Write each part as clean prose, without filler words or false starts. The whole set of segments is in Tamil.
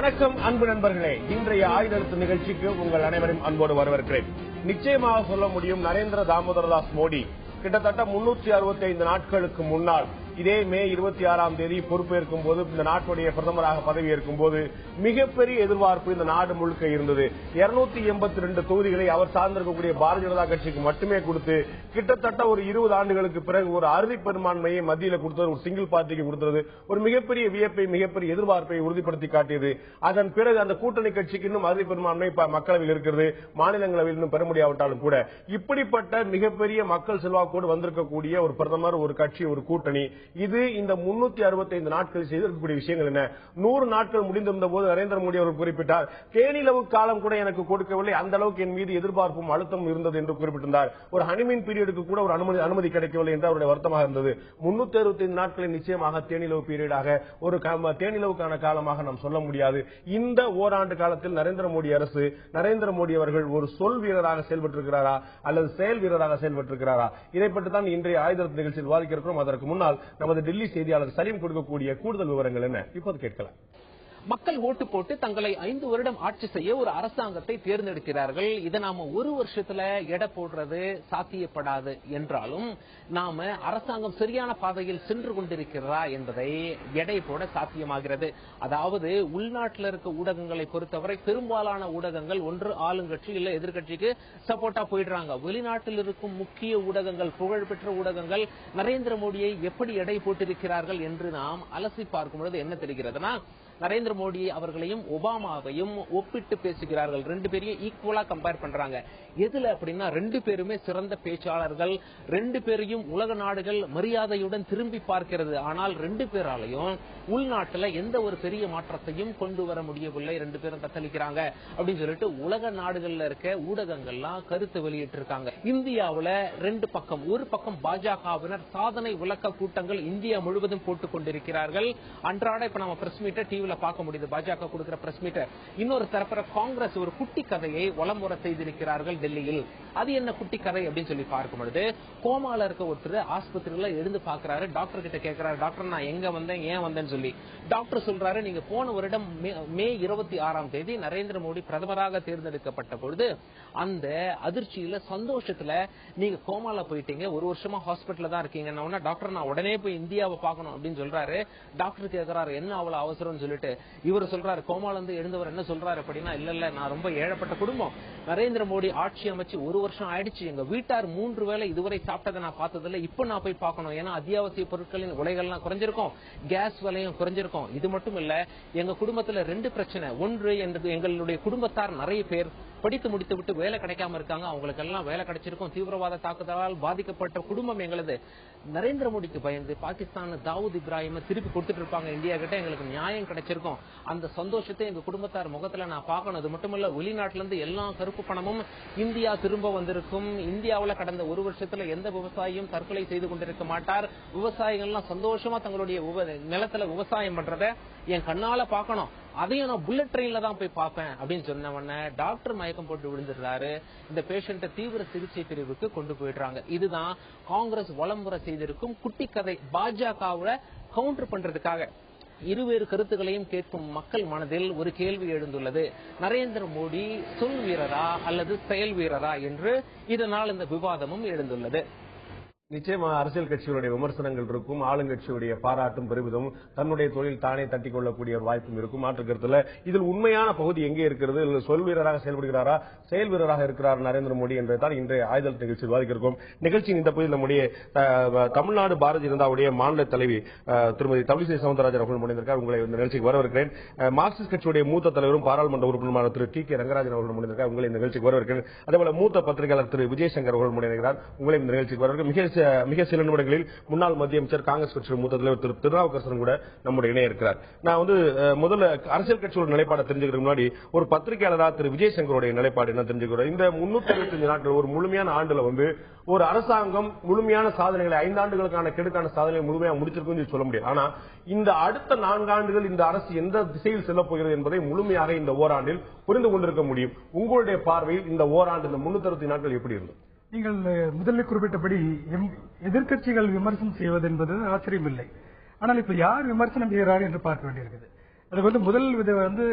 வணக்கம் அன்பு நண்பர்களே, இன்றைய ஆயுதெழுத்து நிகழ்ச்சிக்கு உங்கள் அனைவரும் அன்போடு வரவேற்கிறேன். நிச்சயமாக சொல்ல முடியும், நரேந்திர தாமோதரதாஸ் மோடி கிட்டத்தட்ட 365 நாட்களுக்கு முன்னால் இதே மே 26ஆம் தேதி பொறுப்பேற்கும் போது, இந்த நாட்டுடைய பிரதமராக பதவியேற்கும் போது மிகப்பெரிய எதிர்பார்ப்பு இந்த நாடு முழுக்க இருந்தது. 282 தொகுதிகளை அவர் சார்ந்திருக்கக்கூடிய பாரதிய ஜனதா கட்சிக்கு மட்டுமே கொடுத்து கிட்டத்தட்ட ஒரு 20 ஆண்டுகளுக்கு பிறகு ஒரு அறுதி பெரும்பான்மையை மத்தியில் கொடுத்தது, ஒரு சிங்கிள் பார்ட்டிக்கு கொடுத்தது ஒரு மிகப்பெரிய வியப்பை, மிகப்பெரிய எதிர்பார்ப்பை உறுதிப்படுத்தி காட்டியது. அதன் பிறகு அந்த கூட்டணி கட்சிக்கு இன்னும் அறுதி பெரும்பான்மை மக்களவையில் இருக்கிறது, மாநிலங்களவையில் இன்னும் பெற முடியாவிட்டாலும் கூட இப்படிப்பட்ட மிகப்பெரிய மக்கள் செல்வாக்கோடு வந்திருக்கக்கூடிய ஒரு பிரதமர், ஒரு கட்சி, ஒரு கூட்டணி, இது இந்த 365 நாட்களில் செய்திருக்கக்கூடிய விஷயங்கள் என்ன? 100 நாட்கள் முடிந்திருந்த போது நரேந்திர மோடி அவர்கள் குறிப்பிட்டார், தேனிலவு காலம் கூட எனக்கு கொடுக்கவில்லை, அந்த அளவுக்கு என் மீது எதிர்பார்ப்பும் அழுத்தம் இருந்தது என்று குறிப்பிட்டிருந்தார். ஒரு ஹனிமூன் பீரியடுக்கு கூட ஒரு அனுமதி கிடைக்கவில்லை என்று அவருடைய வருத்தமாக இருந்தது. 365 நாட்களை நிச்சயமாக தேனிலவு பீரியடாக, ஒரு தேனிலவுக்கான காலமாக நாம் சொல்ல முடியாது. இந்த ஓராண்டு காலத்தில் நரேந்திர மோடி அரசு, நரேந்திர மோடி அவர்கள் ஒரு சொல் வீரராக செயல்பட்டிருக்கிறாரா அல்லது செயல் வீரராக செயல்பட்டிருக்கிறாரா? இதை பற்றி தான் இன்றைய ஆயுதெழுத்து நிகழ்ச்சியில் விவாதிக்க இருக்கிறோம். அதற்கு முன்னால் நமது டெல்லி செய்தியாளர் சலீம் கொடுக்கக்கூடிய கூடுதல் விவரங்கள் என்ன இப்போது கேட்கலாம். மக்கள் ஓட்டு போட்டு தங்களை 5 வருடம் ஆட்சி செய்ய ஒரு அரசாங்கத்தை தேர்ந்தெடுக்கிறார்கள். இதை நாம ஒரு வருஷத்துல எடை போடுறது சாத்தியப்படாது என்றாலும், நாம அரசாங்கம் சரியான பாதையில் சென்று கொண்டிருக்கிறதா என்பதை எடை போட சாத்தியமாகிறது. அதாவது உள்நாட்டில் இருக்க ஊடகங்களை பொறுத்தவரை பெரும்பாலான ஊடகங்கள் ஒன்று ஆளுங்கட்சி இல்ல எதிர்கட்சிக்கு சப்போர்ட்டா போயிடுறாங்க. வெளிநாட்டில் இருக்கும் முக்கிய ஊடகங்கள், புகழ்பெற்ற ஊடகங்கள் நரேந்திர மோடியை எப்படி எடை போட்டிருக்கிறார்கள் என்று நாம் அலசி பார்க்கும் பொழுது என்ன தெரிகிறதுனா, நரேந்திர மோடி அவர்களையும் ஒபாமாவையும் ஒப்பிட்டு பேசுகிறார்கள். 2 பேரையும் ஈக்குவலா கம்பேர் பண்றாங்க. எதுல அப்படின்னா, 2 பேருமே சிறந்த பேச்சாளர்கள், 2 பேரையும் உலக நாடுகள் மரியாதையுடன் திரும்பி பார்க்கிறது. ஆனால் 2 பேராலையும் உள்நாட்டுல எந்த ஒரு பெரிய மாற்றத்தையும் கொண்டு வர முடியவில்லை. 2 பேரும் தத்தளிக்கிறாங்க அப்படின்னு சொல்லிட்டு உலக நாடுகள்ல இருக்க ஊடகங்கள்லாம் கருத்து வெளியிட்டு இருக்காங்க. இந்தியாவுல 2 பக்கம், ஒரு பக்கம் பாஜகவினர் சாதனை விளக்க கூட்டங்கள் இந்தியா முழுவதும் போட்டுக் கொண்டிருக்கிறார்கள். அன்றாட இப்ப நம்ம பிரஸ் மீட்டர் டிவில பார்க்க முடியுது, பாஜக கொடுக்கிற பிரஸ் மீட்டர். இன்னொரு தரப்புற காங்கிரஸ் ஒரு குட்டி கதையை வலமுறை செய்திருக்கிறார்கள் டெல்லியில். அது என்ன குட்டி கதை அப்படின்னு சொல்லி பார்க்கும் பொழுது, கோமால இருக்க ஒருத்தர் ஆஸ்பத்திரியில எழுந்து பாக்குறாரு, டாக்டர் கிட்ட கேட்கிறாரு, டாக்டர் நான் எங்க வந்தேன், ஏன் வந்தேன்னு சொல்லி. டாக்டர் சொல்றாரு, நீங்க போன வருடம் மே 26ஆம் தேதி நரேந்திர மோடி பிரதமராக தேர்ந்தெடுக்கப்பட்ட பொழுது அந்த அதிர்ச்சியில, சந்தோஷத்துல நீங்க கோமால போயிட்டீங்க, ஒரு வருஷமா ஹாஸ்பிட்டல்ல தான் இருக்கீங்க. டாக்டர் நான் உடனே போய் இந்தியாவை பார்க்கணும் அப்படின்னு சொல்றாரு. டாக்டர் கேட்கிறாரு, என்ன அவ்வளவு அவசரம் சொல்லிட்டு. இவர் சொல்றாரு, கோமால இருந்து எழுந்தவர் என்ன சொல்றாரு அப்படின்னா, இல்ல நான் ரொம்ப ஏழப்பட்ட குடும்பம், நரேந்திர மோடி ஆட்சி அமைச்சு ஒரு வருஷம் ஆயிடுச்சு, எங்க வீட்டார் 3 வேளை இதுவரை சாப்பிட்டதை நான் பார்த்ததில்லை, இப்ப நான் போய் பார்க்கணும். ஏன்னா அத்தியாவசிய பொருட்களின் விலைகள்லாம் குறைஞ்சிருக்கும், கேஸ் விலையும் குறைஞ்சிருக்கும். இது மட்டும் இல்ல, எங்க குடும்பத்துல 2 பிரச்சனை. ஒன்று, எங்களுடைய குடும்பத்தார் நிறைய பேர் படித்து முடித்து விட்டு வேலை கிடைக்காம இருக்காங்க, அவங்களுக்கு எல்லாம் வேலை கிடைச்சிருக்கும். தீவிரவாத தாக்குதலால் பாதிக்கப்பட்ட குடும்பம் எங்களது. நரேந்திர மோடிக்கு பயந்து பாகிஸ்தான் தாவூத் இப்ராஹிம் திருப்பி கொடுத்துட்டு இருப்பாங்க இந்தியா கிட்ட, எங்களுக்கு நியாயம் கிடைச்சிருக்கும். அந்த சந்தோஷத்தை எங்க குடும்பத்தார் முகத்துல நான் பார்க்கணும். அது மட்டுமல்ல, வெளிநாட்டுல இருந்து எல்லா கருப்பு பணமும் இந்தியா திரும்ப வந்திருக்கும். இந்தியாவில் கடந்த ஒரு வருஷத்துல எந்த விவசாயியும் தற்கொலை செய்து கொண்டிருக்க மாட்டார். விவசாயிகள்லாம் சந்தோஷமா தங்களுடைய நிலத்துல விவசாயம் பண்றத என் கண்ணால பார்க்கணும். அதையும் நான் புல்லட் ட்ரெயின்ல தான் போய் பார்ப்பேன் அப்படின்னு சொன்ன உடனே டாக்டர் மயக்கம் போட்டு விழுந்துடுறாரு. இந்த பேஷண்ட தீவிர சிகிச்சை பிரிவுக்கு கொண்டு போயிடுறாங்க. இதுதான் காங்கிரஸ் வலமுறை செய்திருக்கும் குட்டி கதை. பாஜகவுல கவுண்டர் பண்றதுக்காக இருவேறு கருத்துக்களையும் கேட்கும் மக்கள் மனதில் ஒரு கேள்வி எழுந்துள்ளது, நரேந்திர மோடி சொல் வீரரா அல்லது செயல் வீரரா என்று. இதனால் இந்த விவாதமும் எழுந்துள்ளது. நிச்சயமாக அரசியல் கட்சிகளுடைய விமர்சனங்கள் இருக்கும், ஆளுங்கட்சியுடைய பாராட்டும் பெருமிதமும், தன்னுடைய தொழில் தானே தட்டிக் கொள்ளக்கூடிய ஒரு வாய்ப்பும் இருக்கும். மாற்று கருத்துல இதில் உண்மையான பகுதி எங்கே இருக்கிறது? சொல் வீரராக செயல்படுகிறாரா, செயல் வீரராக இருக்கிறார் நரேந்திர மோடி என்பதுதான் இன்றைய ஆயுதெழுத்து நிகழ்ச்சியில் விவாதிக்க இருக்கும். நிகழ்ச்சியின் இந்த பகுதியில் நம்முடைய தமிழ்நாடு பாரதிய ஜனதாவுடைய மாநில தலைவி திருமதி தமிழிசை சவுந்தரராஜன் அவர்கள் முனைந்திருக்கார். உங்களை இந்த நிகழ்ச்சிக்கு வரவேற்கிறேன். மார்க்சிஸ்ட் கட்சியுடைய மூத்த தலைவரும் பாராளுமன்ற உறுப்பினருமான திரு டி.கே. ரங்கராஜன் அவர்கள் முனைந்திருக்கார். உங்களை இந்த நிகழ்ச்சிக்கு வரவேற்கிறேன். அதேபோல மூத்த பத்திரிகையாளர் திரு விஜயசங்கர் அவர்கள் முனைந்திருக்கிறார். உங்களை இந்த நிகழ்ச்சிக்கு வரவேற்கிறேன். மிக சில நிமிடங்களில் முன்னாள் மத்திய அமைச்சர், காங்கிரஸ் கட்சியின் மூத்த தலைவர் திரு திருநாவுக்கரசன் கூட நம்முடைய இணைய இருக்கிறார். நான் முதல்ல அரசியல் கட்சியோட நிலைப்பாடை தெரிஞ்சுக்கிறதுக்கு முன்னாடி ஒரு பத்திரிகையாளரா திரு விஜயசங்கருடைய நிலைப்பாடு என்ன தெரிஞ்சுக்கிறோம். இந்த 365 நாட்கள், ஒரு முழுமையான ஆண்டுல ஒரு அரசாங்கம் முழுமையான சாதனைகளை, 5 ஆண்டுகளுக்கான கெடுக்கான சாதனைகளை முழுமையாக முடிச்சிருக்குன்னு சொல்ல முடியாது. ஆனா இந்த அடுத்த 4 ஆண்டுகள் இந்த அரசு எந்த திசையில் செல்ல போகிறது என்பதை முழுமையாக இந்த ஓராண்டில் புரிந்து கொண்டிருக்க முடியும். உங்களுடைய பார்வையில் இந்த ஓராண்டு, இந்த 365 நாட்கள் எப்படி இருந்தது? நீங்கள் முதலில் குறிப்பிட்டபடி எதிர்க்கட்சிகள் விமர்சனம் செய்வது என்பது ஆச்சரியம் இல்லை. ஆனால் இப்ப யார் விமர்சனம் செய்கிறார் என்று பார்க்க வேண்டியிருக்கிறது. அதுக்கு வந்து முதல் வந்து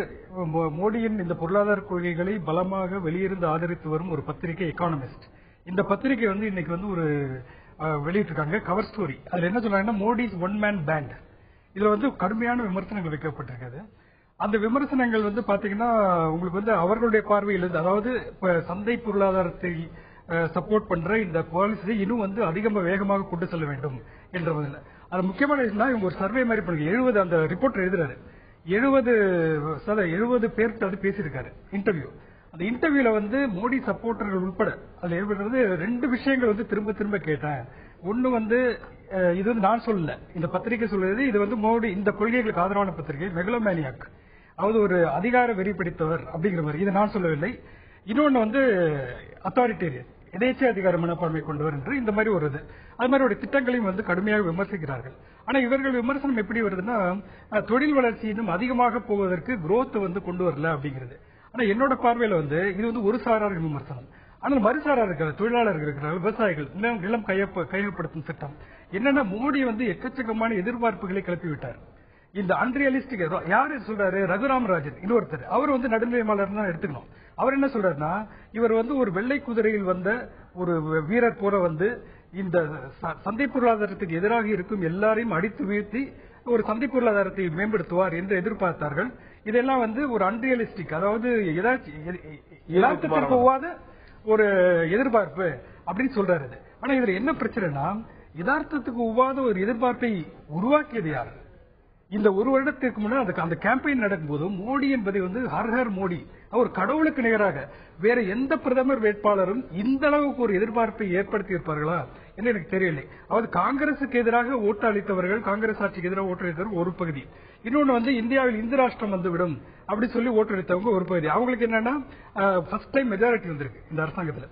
மோடியின் இந்த பொருளாதார கொள்கைகளை பலமாக வெளியிருந்து ஆதரித்து வரும் ஒரு பத்திரிகை எக்கானமிஸ்ட். இந்த பத்திரிகை வந்து இன்னைக்கு வந்து ஒரு வெளியிட்டிருக்காங்க கவர் ஸ்டோரி. அதுல என்ன சொல்றாங்கன்னா மோடிஸ் ஒன் மேன் பேண்ட். இதுல வந்து கடுமையான விமர்சனங்கள் வைக்கப்பட்டிருக்கிறது. அந்த விமர்சனங்கள் வந்து பாத்தீங்கன்னா உங்களுக்கு வந்து அவர்களுடைய பார்வையில் இருந்து, அதாவது சந்தை பொருளாதாரத்தை சப்போர்ட் பண்ற இந்த பாலிசியை இன்னும் வந்து அதிகமாக வேகமாக கொண்டு செல்ல வேண்டும் என்ற அது முக்கியமான விஷயம். இவங்க ஒரு சர்வே மாதிரி பண்ணுங்க. 70 அந்த ரிப்போர்ட் எழுதுறாரு. 70 பேருக்கு அது பேசியிருக்காரு இன்டர்வியூ. அந்த இன்டர்வியூல வந்து மோடி சப்போர்ட்டர்கள் உட்பட அதுல ஏற்படுறது 2 விஷயங்கள் வந்து திரும்ப திரும்ப கேட்டேன். ஒண்ணு வந்து இது வந்து நான் சொல்லல, இந்த பத்திரிகை சொல்றது. இது வந்து மோடி இந்த கொள்கைகளுக்கு ஆதரவான பத்திரிகை மெகலோமேனியாக், அதாவது ஒரு அதிகார வெறி பிடித்தவர் அப்படிங்கிற மாதிரி. இதை நான் சொல்லவில்லை. இன்னொன்னு வந்து அத்தாரிட்டேரியன், எதேச்சை அதிகார மனப்பான்மை கொண்டவர் என்று இந்த மாதிரி ஒரு அது மாதிரி ஒரு திட்டங்களையும் வந்து கடுமையாக விமர்சிக்கிறார்கள். ஆனா இவர்கள் விமர்சனம் எப்படி வருதுன்னா தொழில் வளர்ச்சி இன்னும் அதிகமாக போவதற்கு growth வந்து கொண்டு வரல அப்படிங்கிறது. ஆனா என்னோட பார்வையில வந்து இது வந்து ஒரு சாரார் விமர்சனம். ஆனால் மறுசாரார் இருக்கிற தொழிலாளர்கள் இருக்கிறார்கள், விவசாயிகள், நிலம் கையகப்படுத்தும் திட்டம் என்னன்னா மோடி வந்து எக்கச்சக்கமான எதிர்பார்ப்புகளை கிளப்பி விட்டார். இந்த அன்ரியலிஸ்டிக் யாரு சொல்றாரு? ரகுராம் ராஜன் இன்னொருத்தர். அவர் வந்து நடுநிலையாளர் தான் எடுத்துக்கணும். அவர் என்ன சொல்றாருன்னா இவர் வந்து ஒரு வெள்ளை குதிரையில் வந்த ஒரு வீரர் போல வந்து இந்த சந்தை பொருளாதாரத்துக்கு எதிராக இருக்கும் எல்லாரையும் அடித்து வீழ்த்தி ஒரு சந்தை பொருளாதாரத்தை மேம்படுத்துவார் என்று எதிர்பார்த்தார்கள். இதெல்லாம் வந்து ஒரு அன்ரியலிஸ்டிக், அதாவது யதார்த்தத்திற்கு ஒவ்வாத ஒரு எதிர்பார்ப்பு அப்படின்னு சொல்றாரு. ஆனா இதுல என்ன பிரச்சனைனா யதார்த்தத்துக்கு ஒவ்வாத ஒரு எதிர்பார்ப்பை உருவாக்கியது யார்? இந்த ஒரு வருடத்திற்கு முன்னாடி அந்த கேம்பெயின் நடக்கும்போது மோடி என்பதை வந்து ஹர் மோடி, அவர் கடவுளுக்கு நிகராக வேற எந்த பிரதமர் வேட்பாளரும் இந்த அளவுக்கு ஒரு எதிர்பார்ப்பை ஏற்படுத்தி இருப்பார்களா என்று எனக்கு தெரியவில்லை. அதாவது காங்கிரசுக்கு எதிராக ஓட்டு அளித்தவர்கள், காங்கிரஸ் ஆட்சிக்கு எதிராக ஓட்டு அளித்தவர்கள் ஒரு பகுதி, இன்னொன்னு வந்து இந்தியாவில் இந்து ராஷ்டிரம் வந்துவிடும் அப்படி சொல்லி ஓட்டு அளித்தவங்க ஒரு பகுதி. அவங்களுக்கு என்னன்னா ஃபர்ஸ்ட் டைம் மெஜாரிட்டி வந்திருக்கு இந்த அரசாங்கத்தில்,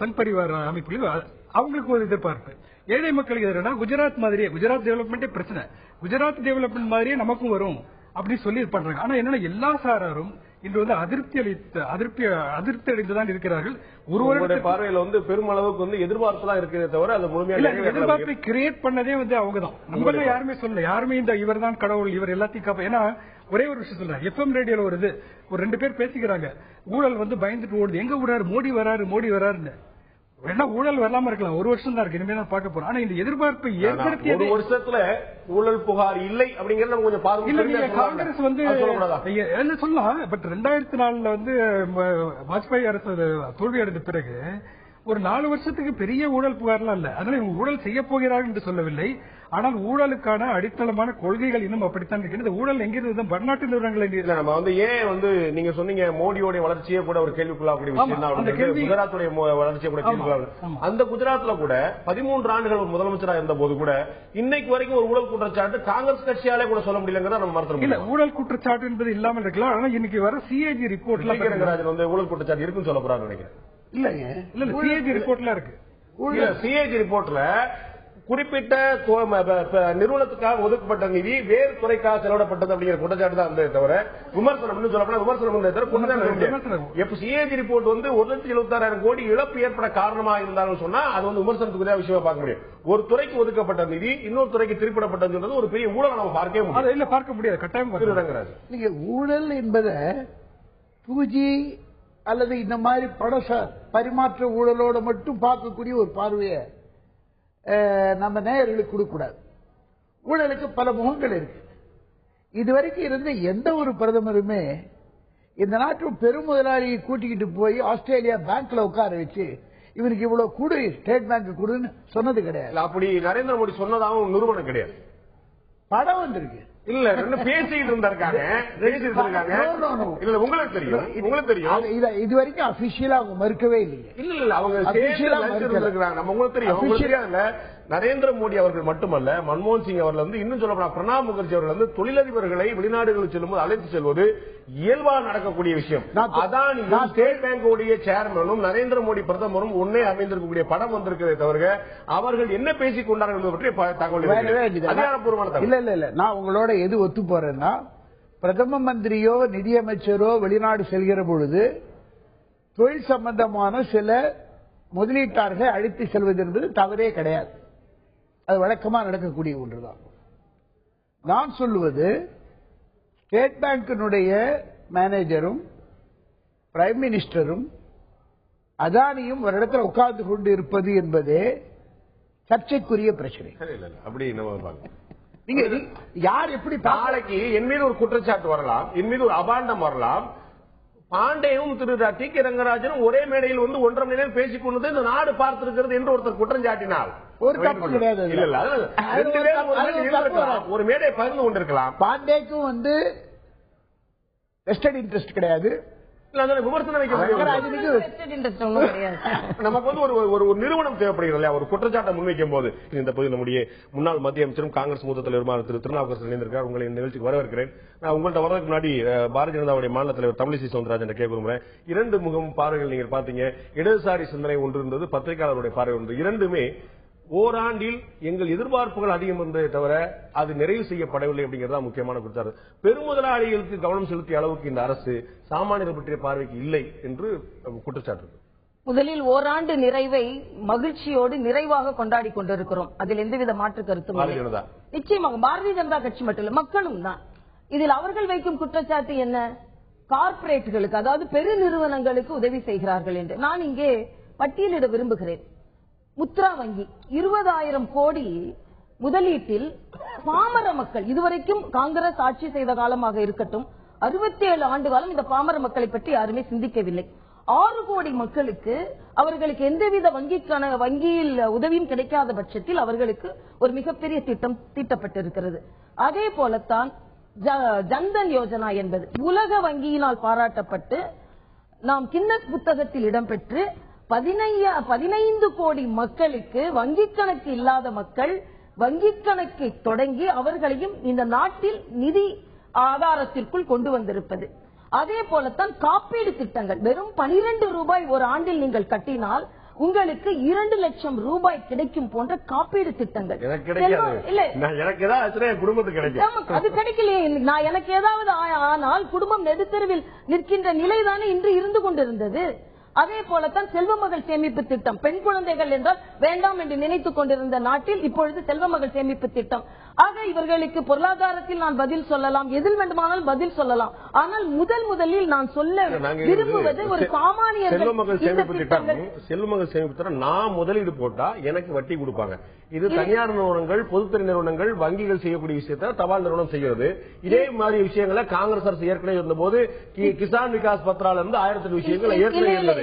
சங் பரிவார் அமைப்புகளில் அவங்களுக்கு ஒரு எதிர்பார்ப்பு. ஏழை மக்களுக்கு எதிரான குஜராத் மாதிரியே, குஜராத் டெவலப்மெண்டே பிரச்சனை, குஜராத் டெவலப்மெண்ட் மாதிரியே நமக்கும் வரும் அப்படி சொல்லி பண்றாங்க. ஆனா என்னன்னா எல்லா சாராரும் இன்று வந்து அதிருப்தி அடைந்துதான் இருக்கிறார்கள். ஒருவருடைய பார்வையில் வந்து பெருமளவுக்கு வந்து எதிர்பார்ப்பு தான் இருக்கிறதே தவிர அது முழுமையாக எதிர்பார்ப்பை கிரியேட் பண்ணதே வந்து அவங்கதான். நம்ம யாருமே சொல்லல, யாருமே இந்த இவர் தான் கடவுள், இவர் எல்லாத்தையும் காப்பா. ஏன்னா ஒரே ஒரு விஷயம் சொல்றேன், எஃப்எம் ரேடியோல ஒரு 2 பேர் பேசிக்கிறாங்க, ஊழல் வந்து பயந்துட்டு ஓடுது, எங்க ஊராரு மோடி வராருன்னு. வேணா ஊழல் வரலாம இருக்கலாம், ஒரு வருஷம் தான் இருக்கு, இனிமே தான் பார்க்க போறோம். ஆனா இந்த எதிர்பார்ப்பை ஏற்படுத்திய ஒரு வருஷத்துல ஊழல் புகார் இல்லை அப்படிங்கறத கொஞ்சம் பாருங்க. காங்கிரஸ் வந்து என்ன சொல்லலாம், பட் 2004 வந்து வாஜ்பாய் அரசு தோல்வி அடைந்த பிறகு ஒரு 4 வருஷத்துக்கு பெரிய ஊழல் புகார்லாம் இல்ல. அதனால இவங்க ஊழல் செய்ய போகிறார்கள் என்று சொல்லவில்லை. ஆனால் ஊழலுக்கான அடித்தளமான கொள்கைகள் இன்னும் அப்படித்தான் இருக்கு. இந்த ஊழல் எங்கிருந்து பன்னாட்டு நிறுவனங்கள் நம்ம வந்து ஏன் வந்து நீங்க சொன்னீங்க மோடியோட வளர்ச்சியே கூட ஒரு கேள்விக்குள்ளாக்கூடிய விஷயம், குஜராத்துடைய வளர்ச்சியை கூட கேள்விக்குள்ளாக. அந்த குஜராத்ல கூட 13 ஆண்டுகள் ஒரு முதலமைச்சராக இருந்த போது கூட இன்னைக்கு வரைக்கும் ஒரு ஊழல் குற்றச்சாட்டு காங்கிரஸ் கட்சியாலே கூட சொல்ல முடியலங்கிறத நம்ம மறந்துட இல்ல. ஊழல் குற்றச்சாட்டு என்பது இல்லாமல் இருக்கலாம். ஆனா இன்னைக்கு வர சிஏஜி ரிப்போர்ட்ல ரங்கராஜன் வந்து ஊழல் குற்றச்சாட்டு இருக்குன்னு சொல்ல போறாரு நினைக்கிறேன். இல்லங்க, இல்ல சிஏஜி ரிப்போர்ட்ல இருக்கு. சிஏஜி ரிப்போர்ட்ல குறிப்பிட்ட நிறுவனத்துக்காக ஒதுக்கப்பட்ட நிதி வேறு துறைக்காக செலவிடப்பட்டது அப்படிங்கிற குற்றச்சாட்டு தான் இருந்தது தவிர விமர்சனம் சொல்லப்பட சிஏஜி ரிப்போர்ட் வந்து 1,76,000 கோடி இழப்பு ஏற்பட காரணமாக இருந்தாலும் சொன்னா அது வந்து விமர்சனத்துக்கு விஷயமா பார்க்க முடியும். ஒரு துறைக்கு ஒதுக்கப்பட்ட நிதி இன்னொரு துறைக்கு திருப்பிடப்பட்டது ஒரு பெரிய ஊழல் நம்ம பார்க்கவே முடியாது. இல்ல பார்க்க முடியாது, கட்டாயம். நீங்க ஊழல் என்பதை 2G அல்லது இந்த மாதிரி படசார் பரிமாற்ற ஊழலோட மட்டும் பார்க்கக்கூடிய ஒரு பார்வையை நம்ம நேயர்களுக்கு கொடுக்கக்கூடாது. ஊழலுக்கு பல முகங்கள் இருக்கு. இதுவரைக்கும் இருந்த எந்த ஒரு பிரதமருமே இந்த நாட்டு பெரும் முதலாளியை கூட்டிக்கிட்டு போய் ஆஸ்திரேலியா பேங்க்ல உட்கார வச்சு இவனுக்கு இவ்வளவு கூடு ஸ்டேட் பேங்க் கூடுன்னு சொன்னது கிடையாது. அப்படி நரேந்திர மோடி சொன்னதாகவும் நிறுவனம் கிடையாது. படம் வந்திருக்கு. இல்ல பேசிட்டு இருந்திருக்காங்க. உங்களுக்கு தெரியும் இது வரைக்கும் அபிஷியலா அவங்க மறுக்கவே இல்லைங்க. இல்ல அவங்க நம்ம உங்களுக்கு தெரியும். நரேந்திர மோடி அவர்கள் மட்டுமல்ல, மன்மோகன் சிங் அவர்கள் வந்து இன்னும் சொல்ல பிரணாப் முகர்ஜி அவர்கள் வந்து தொழிலதிபர்களை வெளிநாடுகளுக்கு செல்லும்போது அழைத்து செல்வது இயல்பாக நடக்கக்கூடிய விஷயம். அதானியும் ஸ்டேட் பேங்கோடைய சேர்மனும் நரேந்திர மோடி பிரதமரும் ஒன்னே அமைந்திருக்கக்கூடிய படம் வந்திருக்கிறதே தவிர அவர்கள் என்ன பேசிக் கொண்டார்கள் பற்றி தகவல் அதிகாரப்பூர்வமான. இல்ல நான் உங்களோட எது ஒத்து போறேன்னா, பிரதம மந்திரியோ நிதியமைச்சரோ வெளிநாடு செல்கிற பொழுது தொழில் சம்பந்தமான சில முதலீட்டாளர்களை அழைத்து செல்வது என்பது தவறே கிடையாது. அது வழக்கமா நடக்கக்கூடிய ஒன்றுதான். நான் சொல்லுவது ஸ்டேட் பேங்கினுடைய மேனேஜரும் பிரைம் மினிஸ்டரும் அதானியும் ஒரு இடத்துல உட்கார்ந்து கொண்டு இருப்பது என்பது சர்ச்சைக்குரிய பிரச்சனை. அப்படி நம்ம நீங்க யார் எப்படி நாளைக்கு என் மீது ஒரு குற்றச்சாட்டு வரலாம், என் மீது ஒரு அபாண்டம் வரலாம். பாண்டேயும் திரு டி கே ரங்கராஜனும் ஒரே மேடையில் வந்து 1.5 மணி நேரம் பேசிக் கொண்டது இந்த நாடு பார்த்திருக்கிறது என்று ஒருத்தர் குற்றம் சாட்டினால் ஒரு தப்பு கிடையாது. ஒரு மேடையை பகிர்ந்து கொண்டிருக்கலாம். பாண்டேக்கும் வந்து வெஸ்டர்ன் இன்ட்ரெஸ்ட் கிடையாது, விமர்சனம் வைக்க நமக்கு வந்து ஒரு நிறுவனம் தேவைப்படுகிறது. ஒரு குற்றச்சாட்டை முன்வைக்கும் போது இந்த பகுதி நம்முடைய முன்னாள் மத்திய அமைச்சரும் காங்கிரஸ் மூத்த தலைவருமான திரு திருநாவுக்கரசர் இணைந்திருக்கிறார். உங்களை இந்த நிகழ்ச்சிக்கு வரவேற்கிறேன். நான் உங்கள்கிட்ட வரதுக்கு முன்னாடி பாரதிய ஜனதாவுடைய மாநில தலைவர் தமிழிசை சவுந்தரராஜன் கேட்க விரும்புகிறேன். 2 முகம் பார்வைகள் நீங்க பாத்தீங்க. இடதுசாரி சிந்தனை ஒன்று இருந்தது, பத்திரிகையாளருடைய பார்வை ஒன்று. இரண்டுமே ஓராண்டில் எங்கள் எதிர்பார்ப்புகள் அதிகம் இருந்ததை தவிர அது நிறைவு செய்யப்படவில்லை அப்படிங்கிறதா முக்கியமான குற்றச்சாட்டு. பெருமுதலாளிகளுக்கு கவனம் செலுத்திய அளவுக்கு இந்த அரசு சாமானியர் பற்றிய பார்வைக்கு இல்லை என்று குற்றச்சாட்டு. முதலில் ஓராண்டு நிறைவை மகிழ்ச்சியோடு நிறைவாக கொண்டாடி கொண்டிருக்கிறோம். அதில் எந்தவித மாற்று கருத்தும் இல்லை. நிச்சயமாக பாரதிய ஜனதா கட்சி மட்டும் இல்ல, மக்களும் தான். இதில் அவர்கள் வைக்கும் குற்றச்சாட்டு என்ன? கார்ப்பரேட்டுகளுக்கு, அதாவது பெருநிறுவனங்களுக்கு உதவி செய்கிறார்கள் என்று. நான் இங்கே பட்டியலிட விரும்புகிறேன். முத்ரா வங்கி 20,000 கோடி முதலீட்டில் பாமர மக்கள், இதுவரைக்கும் காங்கிரஸ் ஆட்சி செய்த காலமாக இருக்கட்டும், 67 ஆண்டு காலம் இந்த பாமர மக்களை பற்றி யாருமே சிந்திக்கவில்லை. 6 கோடி மக்களுக்கு அவர்களுக்கு எந்தவித வங்கியில் உதவியும் கிடைக்காத பட்சத்தில் அவர்களுக்கு ஒரு மிகப்பெரிய திட்டம் தீட்டப்பட்டிருக்கிறது. அதே போலத்தான் ஜன்தன் யோஜனா என்பது உலக வங்கியினால் பாராட்டப்பட்டு நாம் கின்னஸ் புத்தகத்தில் இடம்பெற்று 15 கோடி மக்களுக்கு வங்கிக் கணக்கு இல்லாத மக்கள் வங்கிக் கணக்கை தொடங்கி அவர்களையும் இந்த நாட்டில் நிதி ஆதாரத்திற்குள் கொண்டு வந்திருப்பது. அதே போலத்தான் காப்பீடு திட்டங்கள். வெறும் 12 ரூபாய் ஒரு ஆண்டில் நீங்கள் கட்டினால் உங்களுக்கு 2 லட்சம் ரூபாய் கிடைக்கும் போன்ற காப்பீடு திட்டங்கள். அது கிடைக்கலையே. நான் எனக்கு ஏதாவது ஆனால் குடும்பம் நெடுத்தெருவில் நிற்கின்ற நிலைதானே இன்று இருந்து கொண்டிருந்தது. அதே போலத்தான் செல்வ மகள் சேமிப்பு திட்டம். பெண் குழந்தைகள் என்றால் வேண்டாம் என்று நினைத்துக் கொண்டிருந்த நாட்டில் இப்பொழுது செல்வ மகள் சேமிப்பு திட்டம். ஆக இவர்களுக்கு பொருளாதாரத்தில் நான் பதில் சொல்லலாம், எதில் வேண்டுமானாலும் பதில் சொல்லலாம். ஆனால் முதலில் நான் சொல்ல விரும்புவது ஒரு சாமானியர் செல்வ மகள் சேமிப்பு திட்டம். நான் முதலீடு போட்டா எனக்கு வட்டி கொடுப்பாங்க. இது தனியார் நிறுவனங்கள், பொதுத்துறை நிறுவனங்கள், வங்கிகள் செய்யக்கூடிய விஷயத்தை தபால் நிறுவனம் செய்கிறது. இதே மாதிரி விஷயங்களை காங்கிரஸ் அரசு ஏற்கனவே இருந்தபோது கிசான் விகாஸ் பத்ரால இருந்து 1000 விஷயங்கள் ஏற்கனவே இருந்தது.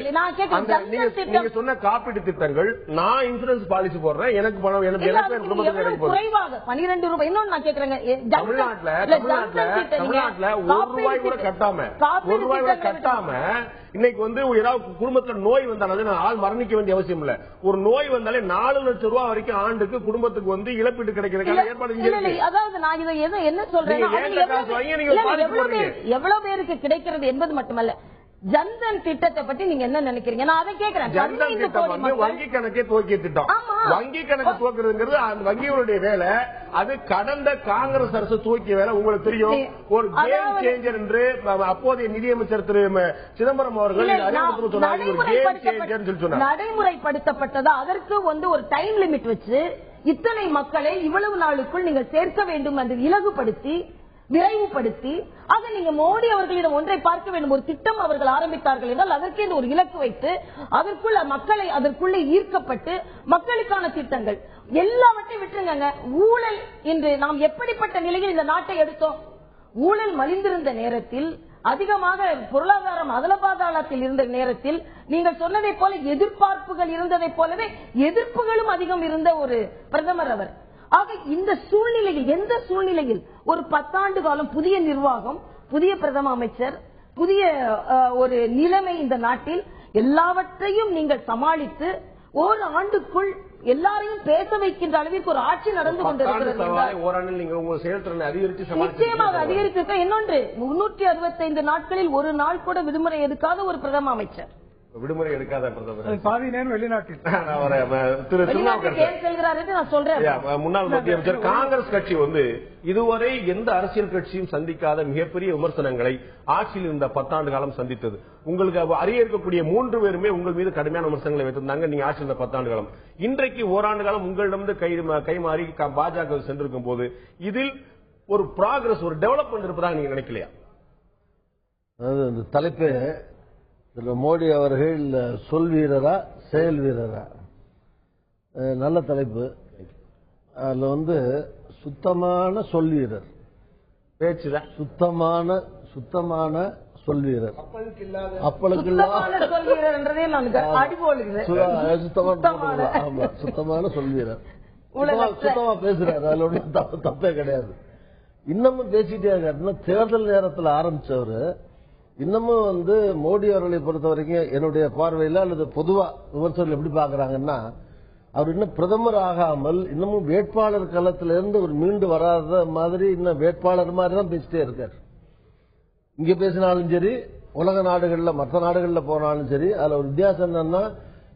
நீங்க சொன்ன காப்பீட்டு திட்டங்கள், நான் இன்சூரன்ஸ் பாலிசி போடுறேன், எனக்கு பணம் குறைவாக 12 ரூபாய். இன்னொன்னு நான் கேட்கிறேன், தமிழ்நாட்டுல ₹1 கூட கட்டாம இன்னைக்கு வந்து ஏதாவது குடும்பத்துல நோய் வந்தாலும் ஆள் மரணிக்க வேண்டிய அவசியம் இல்ல. ஒரு நோய் வந்தாலே 4 லட்சம் ரூபாய் வரைக்கும் ஆண்டுக்கு குடும்பத்துக்கு வந்து இழப்பீடு கிடைக்கிறதுக்கான ஏற்பாடு இங்க இருக்கு. அதாவது நான் இதை என்ன சொல்றேன், எவ்வளவு பேருக்கு கிடைக்கிறது என்பது மட்டுமல்ல, ஜன்தன் திட்டத்தை பத்தி நீங்க என்ன நினைக்கிறீங்க? நான் அதை கேட்கிறேன். ஜன்தன் திட்டம் வந்து வங்கி கணக்கே துவக்கிய திட்டம். வங்கி கணக்கு துவக்கிறதுங்கிறது அந்த வங்கிகளுடைய வேலை. அது கடந்த காங்கிரஸ் அரசு துவக்கிய வேலை. உங்களுக்கு தெரியும், ஒரு கேம் சேஞ்சர் என்று அப்போதைய நிதியமைச்சர் திரு சிதம்பரம் அவர்கள் நடைமுறைப்படுத்தப்பட்டதா. அதற்கு வந்து ஒரு டைம் லிமிட் வச்சு இத்தனை மக்களை இவ்வளவு நாளுக்குள் நீங்கள் சேர்க்க வேண்டும் என்று இலகுபடுத்தி விரைவுபடுத்தி, ஆக நீங்க மோடி அவர்களிடம் ஒன்றை பார்க்க வேண்டும். ஒரு திட்டம் அவர்கள் ஆரம்பித்தார்கள் என்றால் அதற்கே ஒரு இலக்கு வைத்து அதற்குள்ள மக்களை அதற்குள்ளே ஈர்க்கப்பட்டு மக்களுக்கான திட்டங்கள் எல்லாவற்றையும் விட்டுருங்க. ஊழல் இன்று நாம் எப்படிப்பட்ட நிலையில் இந்த நாட்டை எடுத்தோம்? ஊழல் மலிந்திருந்த நேரத்தில், அதிகமாக பொருளாதாரம் அதலபாதாளத்தில் இருந்த நேரத்தில், நீங்கள் சொன்னதை போல எதிர்பார்ப்புகள் இருந்ததை போலவே எதிர்ப்புகளும் அதிகம் இருந்த ஒரு பிரதமர் அவர். ஆக இந்த சூழ்நிலையில், எந்த சூழ்நிலையில் ஒரு 10 ஆண்டு காலம் புதிய நிர்வாகம், புதிய பிரதம அமைச்சர், புதிய ஒரு நிலைமை இந்த நாட்டில், எல்லாவற்றையும் நீங்கள் சமாளித்து ஒரு ஆண்டுக்குள் எல்லாரையும் பேச வைக்கின்ற அளவிற்கு ஒரு ஆட்சி நடந்து கொண்டிருக்கிறது. நிச்சயமாக அதிகரித்திருக்க. இன்னொன்று, 365 நாட்களில் ஒரு நாள் கூட விடுமுறை எடுக்காத ஒரு பிரதம அமைச்சர். விடுமுறை எடுக்காத பிரதமர் பாதி நேரம் வெளிநாட்டில் முன்னாள் மத்திய அமைச்சர். காங்கிரஸ் கட்சி வந்து இதுவரை எந்த அரசியல் கட்சியும் சந்திக்காத மிகப்பெரிய விமர்சனங்களை ஆட்சியில் இருந்த 10 ஆண்டு காலம் சந்தித்தது. உங்களுக்கு அறிய இருக்கக்கூடிய 3 பேருமே உங்கள் மீது கடுமையான விமர்சனங்களை வைத்திருந்தாங்க. நீங்க ஆட்சியில் இருந்த 10 ஆண்டு காலம். இன்றைக்கு ஓராண்டு காலம் உங்களிடம் கைமாறி பாஜக சென்றிருக்கும் போது இதில் ஒரு ப்ராக்ரஸ், ஒரு டெவலப்மெண்ட் இருப்பதாக நீங்க நினைக்கலையா? அதாவது அந்த தலைப்பு மோடி அவர்கள் சொல் வீரரா செயல் வீரரா, நல்ல தலைப்பு. அதுல சுத்தமான சொல் வீரர், பேச்சுதான் சுத்தமான சொல் வீரர், சுத்தமான சொல் வீரர், சுத்தமா பேசுறாரு, அதுல ஒன்றும் தப்பே கிடையாது. இன்னமும் பேசிட்டே இருக்காரு. தேர்தல் நேரத்தில் ஆரம்பிச்சவரு இன்னமும் மோடி அவர்களை பொறுத்த வரைக்கும் என்னுடைய பார்வையில் அல்லது பொதுவா விமர்சகர்கள் எப்படி பாக்குறாங்கன்னா, அவர் இன்னும் பிரதமர் ஆகாமல் இன்னமும் வேட்பாளர் களத்திலிருந்து ஒரு மீண்டு வராத மாதிரி இன்னும் வேட்பாளர் மாதிரி தான் பேசிட்டே இருக்காரு. இங்க பேசினாலும் சரி, உலக நாடுகள்ல மற்ற நாடுகள்ல போனாலும் சரி, அதுல ஒரு வித்தியாசம் என்னன்னா,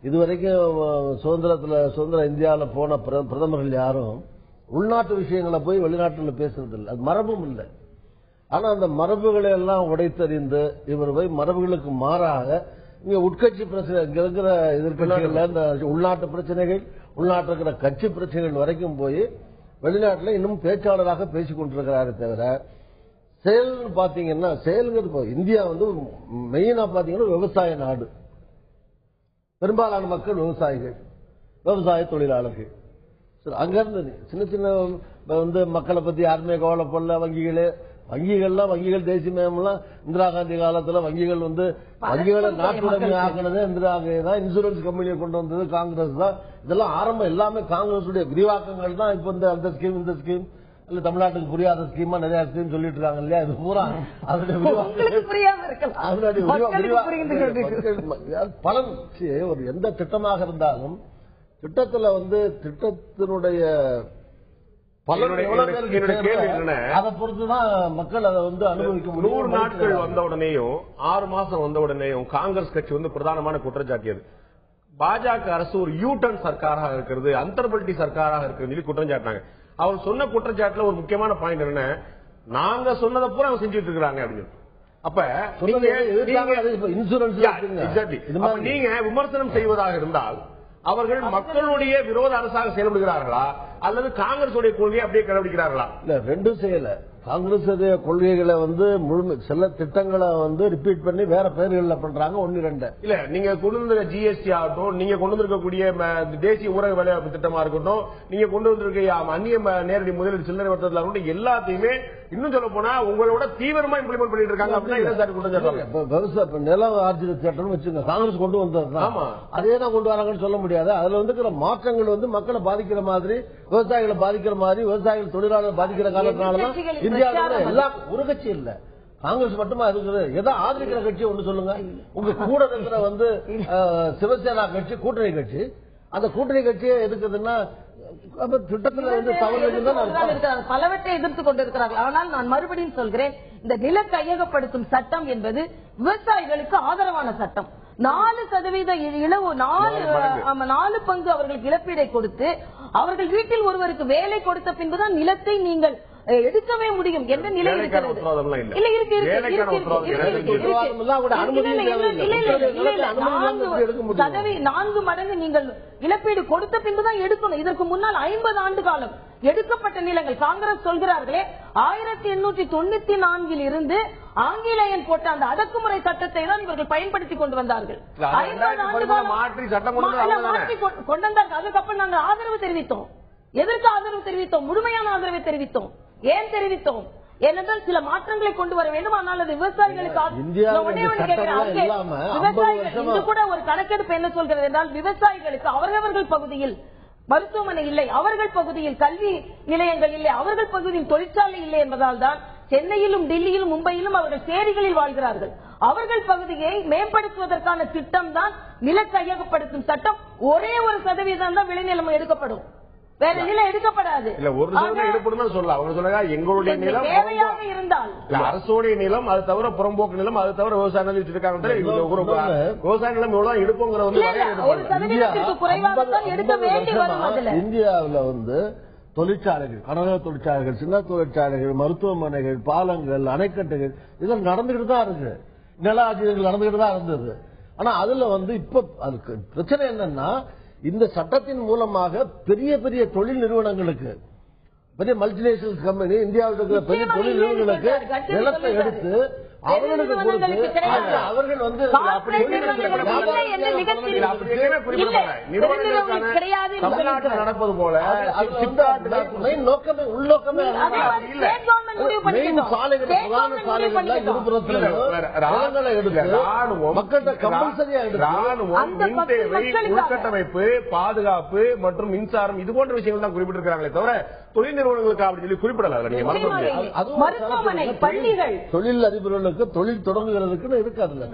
இதுவரைக்கும் சுதந்திர இந்தியாவில் போன பிரதமர்கள் யாரும் உள்நாட்டு விஷயங்களை போய் வெளிநாட்டில் பேசுறது இல்லை, அது மரபும் இல்லை. ஆனா அந்த மரபுகளை எல்லாம் உடைத்தறிந்து இவர் போய் மரபுகளுக்கு மாறாக இங்க உட்கட்சி பிரச்சனை, இங்க இருக்கிற எதிர்கட்சிகள், இந்த உள்நாட்டு பிரச்சனைகள், உள்நாட்டில் இருக்கிற கட்சி பிரச்சனைகள் வரைக்கும் போய் வெளிநாட்டில் இன்னும் பேச்சாளராக பேசிக் கொண்டிருக்கிறாரே தவிர, செயல் பாத்தீங்கன்னா செயல்ங்கிறது இந்தியா மெயினா பாத்தீங்கன்னா விவசாய நாடு. பெரும்பாலான மக்கள் விவசாயிகள், விவசாய தொழிலாளர்கள். அங்கிருந்து சின்ன சின்ன மக்களை பத்தி யாருமே கவலைப்படல. வங்கிகள் தேசியமயம்லாம் இந்திரா காந்தி காலத்துல வங்கிகளை நாட்டுடைமை ஆக்கினதே இந்திரா காந்தி தான். இன்சூரன்ஸ் கம்பெனியை கொண்டு வந்தது காங்கிரஸ் தான். இதெல்லாம் ஆரம்பம் எல்லாமே காங்கிரஸ் விரிவாக்கங்கள் தான். இப்ப அந்த ஸ்கீம் இந்த ஸ்கீம் இல்ல தமிழ்நாட்டுக்கு புரியாத ஸ்கீமா நிறைய ஸ்கீம் சொல்லிட்டு இருக்காங்க இல்லையா, இது பூரா பலன். ஒரு எந்த திட்டமாக இருந்தாலும் திட்டத்துல திட்டத்தினுடைய அதை பொறுத்துதான் மக்கள் அதை அனுபவிக்க முடியும். 100 நாட்கள் வந்த உடனேயும் 6 மாசம் வந்த உடனேயும் காங்கிரஸ் கட்சி பிரதானமான குற்றச்சாட்டியது பாஜக அரசு ஒரு யூட்டர்ன் சர்க்காராக இருக்கிறது, அந்தர்பல்டி சர்க்காராக இருக்கிறது குற்றம் சாட்டினாங்க. அவர் சொன்ன குற்றச்சாட்டுல ஒரு முக்கியமான பாயிண்ட் என்ன, நாங்க சொன்னதை பூரா அவங்க செஞ்சுட்டு இருக்காங்க அப்படின்னு. அப்ப நீங்க விமர்சனம் செய்வதாக இருந்தால் அவர்கள் மக்களுடைய விரோத அரசாக செயல்படுகிறார்களா அல்லது காங்கிரஸ் கொள்கையை அப்படியே கடைபிடிக்கிறார்களா? இல்ல, ரெண்டும் செய்யல. காங்கிரஸ் கொள்கைகளை சில திட்டங்களை ரிப்பீட் பண்ணி வேற பெயர்களில் பண்றாங்க. 1-2 இல்ல, நீங்க கொண்டு வந்த ஜிஎஸ்டி ஆகட்டும், நீங்க கொண்டு வந்திருக்கக்கூடிய தேசிய ஊரக வேலைவாய்ப்பு திட்டமா இருக்கட்டும், நீங்க கொண்டு வந்திருக்க அந்நிய நேரடி முதலீடு சில்லறை வர்த்தகத்தில் இருக்கட்டும், எல்லாத்தையுமே இன்னும் சொல்ல போனா உங்களோட தீவிரமா இம்ப்ளிமெண்ட் பண்ணிட்டு இருக்காங்க. அப்படின்னா நிலம் ஆர்ஜித சட்டம் வச்சுங்க, காங்கிரஸ் கொண்டு வந்தது அதே தான் கொண்டு வராங்கன்னு சொல்ல முடியாது. அதுல இருக்கிற மாற்றங்கள் மக்களை பாதிக்கிற மாதிரி, விவசாயிகளை பாதிக்கிற மாதிரி, விவசாயிகள் தொழிலாளர்கள் பாதிக்கிற காலத்தினாலதான் இந்தியாவில் எல்லா ஒரு கட்சி இல்ல, காங்கிரஸ் மட்டுமா இருக்குது. எதை ஆதரிக்கிற கட்சி ஒன்று சொல்லுங்க. உங்க கூட இருக்கிற சிவசேனா கட்சி கூட்டணி கட்சி, அந்த கூட்டணி கட்சியை எதுக்குதுன்னா திட்டத்தில் பலவற்றை எதிர்த்து கொண்டிருக்கிறார்கள். ஆனால் நான் மறுபடியும் சொல்கிறேன், இந்த நில கையகப்படுத்தும் சட்டம் என்பது விவசாயிகளுக்கு ஆதரவான சட்டம். 4% 4 பங்கு அவர்களுக்கு இழப்பீடை கொடுத்து அவர்கள் வீட்டில் ஒருவருக்கு வேலை கொடுத்த பின்புதான் நிலத்தை நீங்கள் எடுக்கவே முடியும் என்ற நிலை இருக்கிறது. இல்ல, இருக்கு 4 மடங்கு நீங்கள் இழப்பீடு கொடுத்த பின்புதான் எடுக்கணும். இதற்கு முன்னால் 50 ஆண்டு காலம் எடுக்கப்பட்ட நிலங்கள் காங்கிரஸ் சொல்கிறார்களே, 1894 இருந்து ஆங்கிலேயன் போட்ட அந்த அடக்குமுறை சட்டத்தை தான் இவர்கள் பயன்படுத்திக் கொண்டு வந்தார்கள். 50 ஆண்டு காலம் மாற்றி கொண்டு வந்தார்கள். அதுக்கப்புறம் நாங்கள் ஆதரவு தெரிவித்தோம். எதற்கு ஆதரவு தெரிவித்தோம்? முழுமையான ஆதரவை தெரிவித்தோம். ஏன் தெரிவித்தோம்? ஏனென்றால் சில மாற்றங்களை கொண்டு வர வேண்டும். ஆனால் அது விவசாயிகளுக்கு கூட ஒரு கணக்கெடுப்பு என்ன சொல்கிறது என்றால், விவசாயிகளுக்கு அவர்கள் பகுதியில் மருத்துவமனை இல்லை, அவர்கள் பகுதியில் கல்வி நிலையங்கள் இல்லை, அவர்கள் பகுதியில் தொழிற்சாலை இல்லை என்பதால் தான் சென்னையிலும் டெல்லியிலும் மும்பையிலும் அவர்கள் சேரிகளில் வாழ்கிறார்கள். அவர்கள் பகுதியை மேம்படுத்துவதற்கான திட்டம் தான் நில கையகப்படுத்தும் சட்டம். ஒரே 1% தான் விளைநிலம் எடுக்கப்படும், வேற நிலம் எடுக்கப்படாது. இல்ல, 1% எடுப்படும் சொல்லலாம். அவங்க சொல்லுங்க, எங்களுடைய நிலம் தேவையாக இருந்தால் அரசுடைய நிலம், அது தவிர புறம்போக்கு நிலம், அது தவிர விவசாய நிலம் வச்சிருக்காங்க. விவசாய நிலம் எவ்வளவு எடுப்போங்கிற 1% குறைவாகத்தான் எடுக்க வேண்டி வரும். இந்தியாவில் தொழிற்சாலைகள், கனரக தொழிற்சாலைகள், சின்ன தொழிற்சாலைகள், மருத்துவமனைகள், பாலங்கள், அணைக்கட்டுகள் இதெல்லாம் நடந்துகிட்டு தான் இருக்கு. நில ஆட்சிகள் நடந்துகிட்டு தான் இருந்தது. ஆனா அதுல இப்ப அதுக்கு பிரச்சனை என்னன்னா, இந்த சட்டத்தின் மூலமாக பெரிய பெரிய தொழில் நிறுவனங்களுக்கு பெரிய மல்டிநேஷனல் கம்பெனி இந்தியாவில் இருக்கிற பெரிய தொழில் நிறுவனங்களுக்கு நிலத்தை எடுத்து அவர்களுக்கு கொடுத்து அவர்கள் வந்து தமிழ்நாட்டில் நடப்பது போல நோக்கமே உள்நோக்கமே சாலைகள் பிரதான சாலைகள் இருபுறத்தில் எடுத்து மக்கள்கிட்ட கம்பல்சரியா ராணுவம், மின் தேவை, உள்கட்டமைப்பு, பாதுகாப்பு மற்றும் மின்சாரம் இது போன்ற விஷயங்கள் தான் குறிப்பிட்டிருக்கிறாங்களே தவிர தொழில் நிறுவனங்களுக்கு அப்படி சொல்லி குறிப்பிடல. நீங்க மருத்துவமனை, பள்ளிகள், தொழில் அதிபர்களுக்கு தொழில் தொடங்குகிறதுக்கு இருக்காதுல்ல.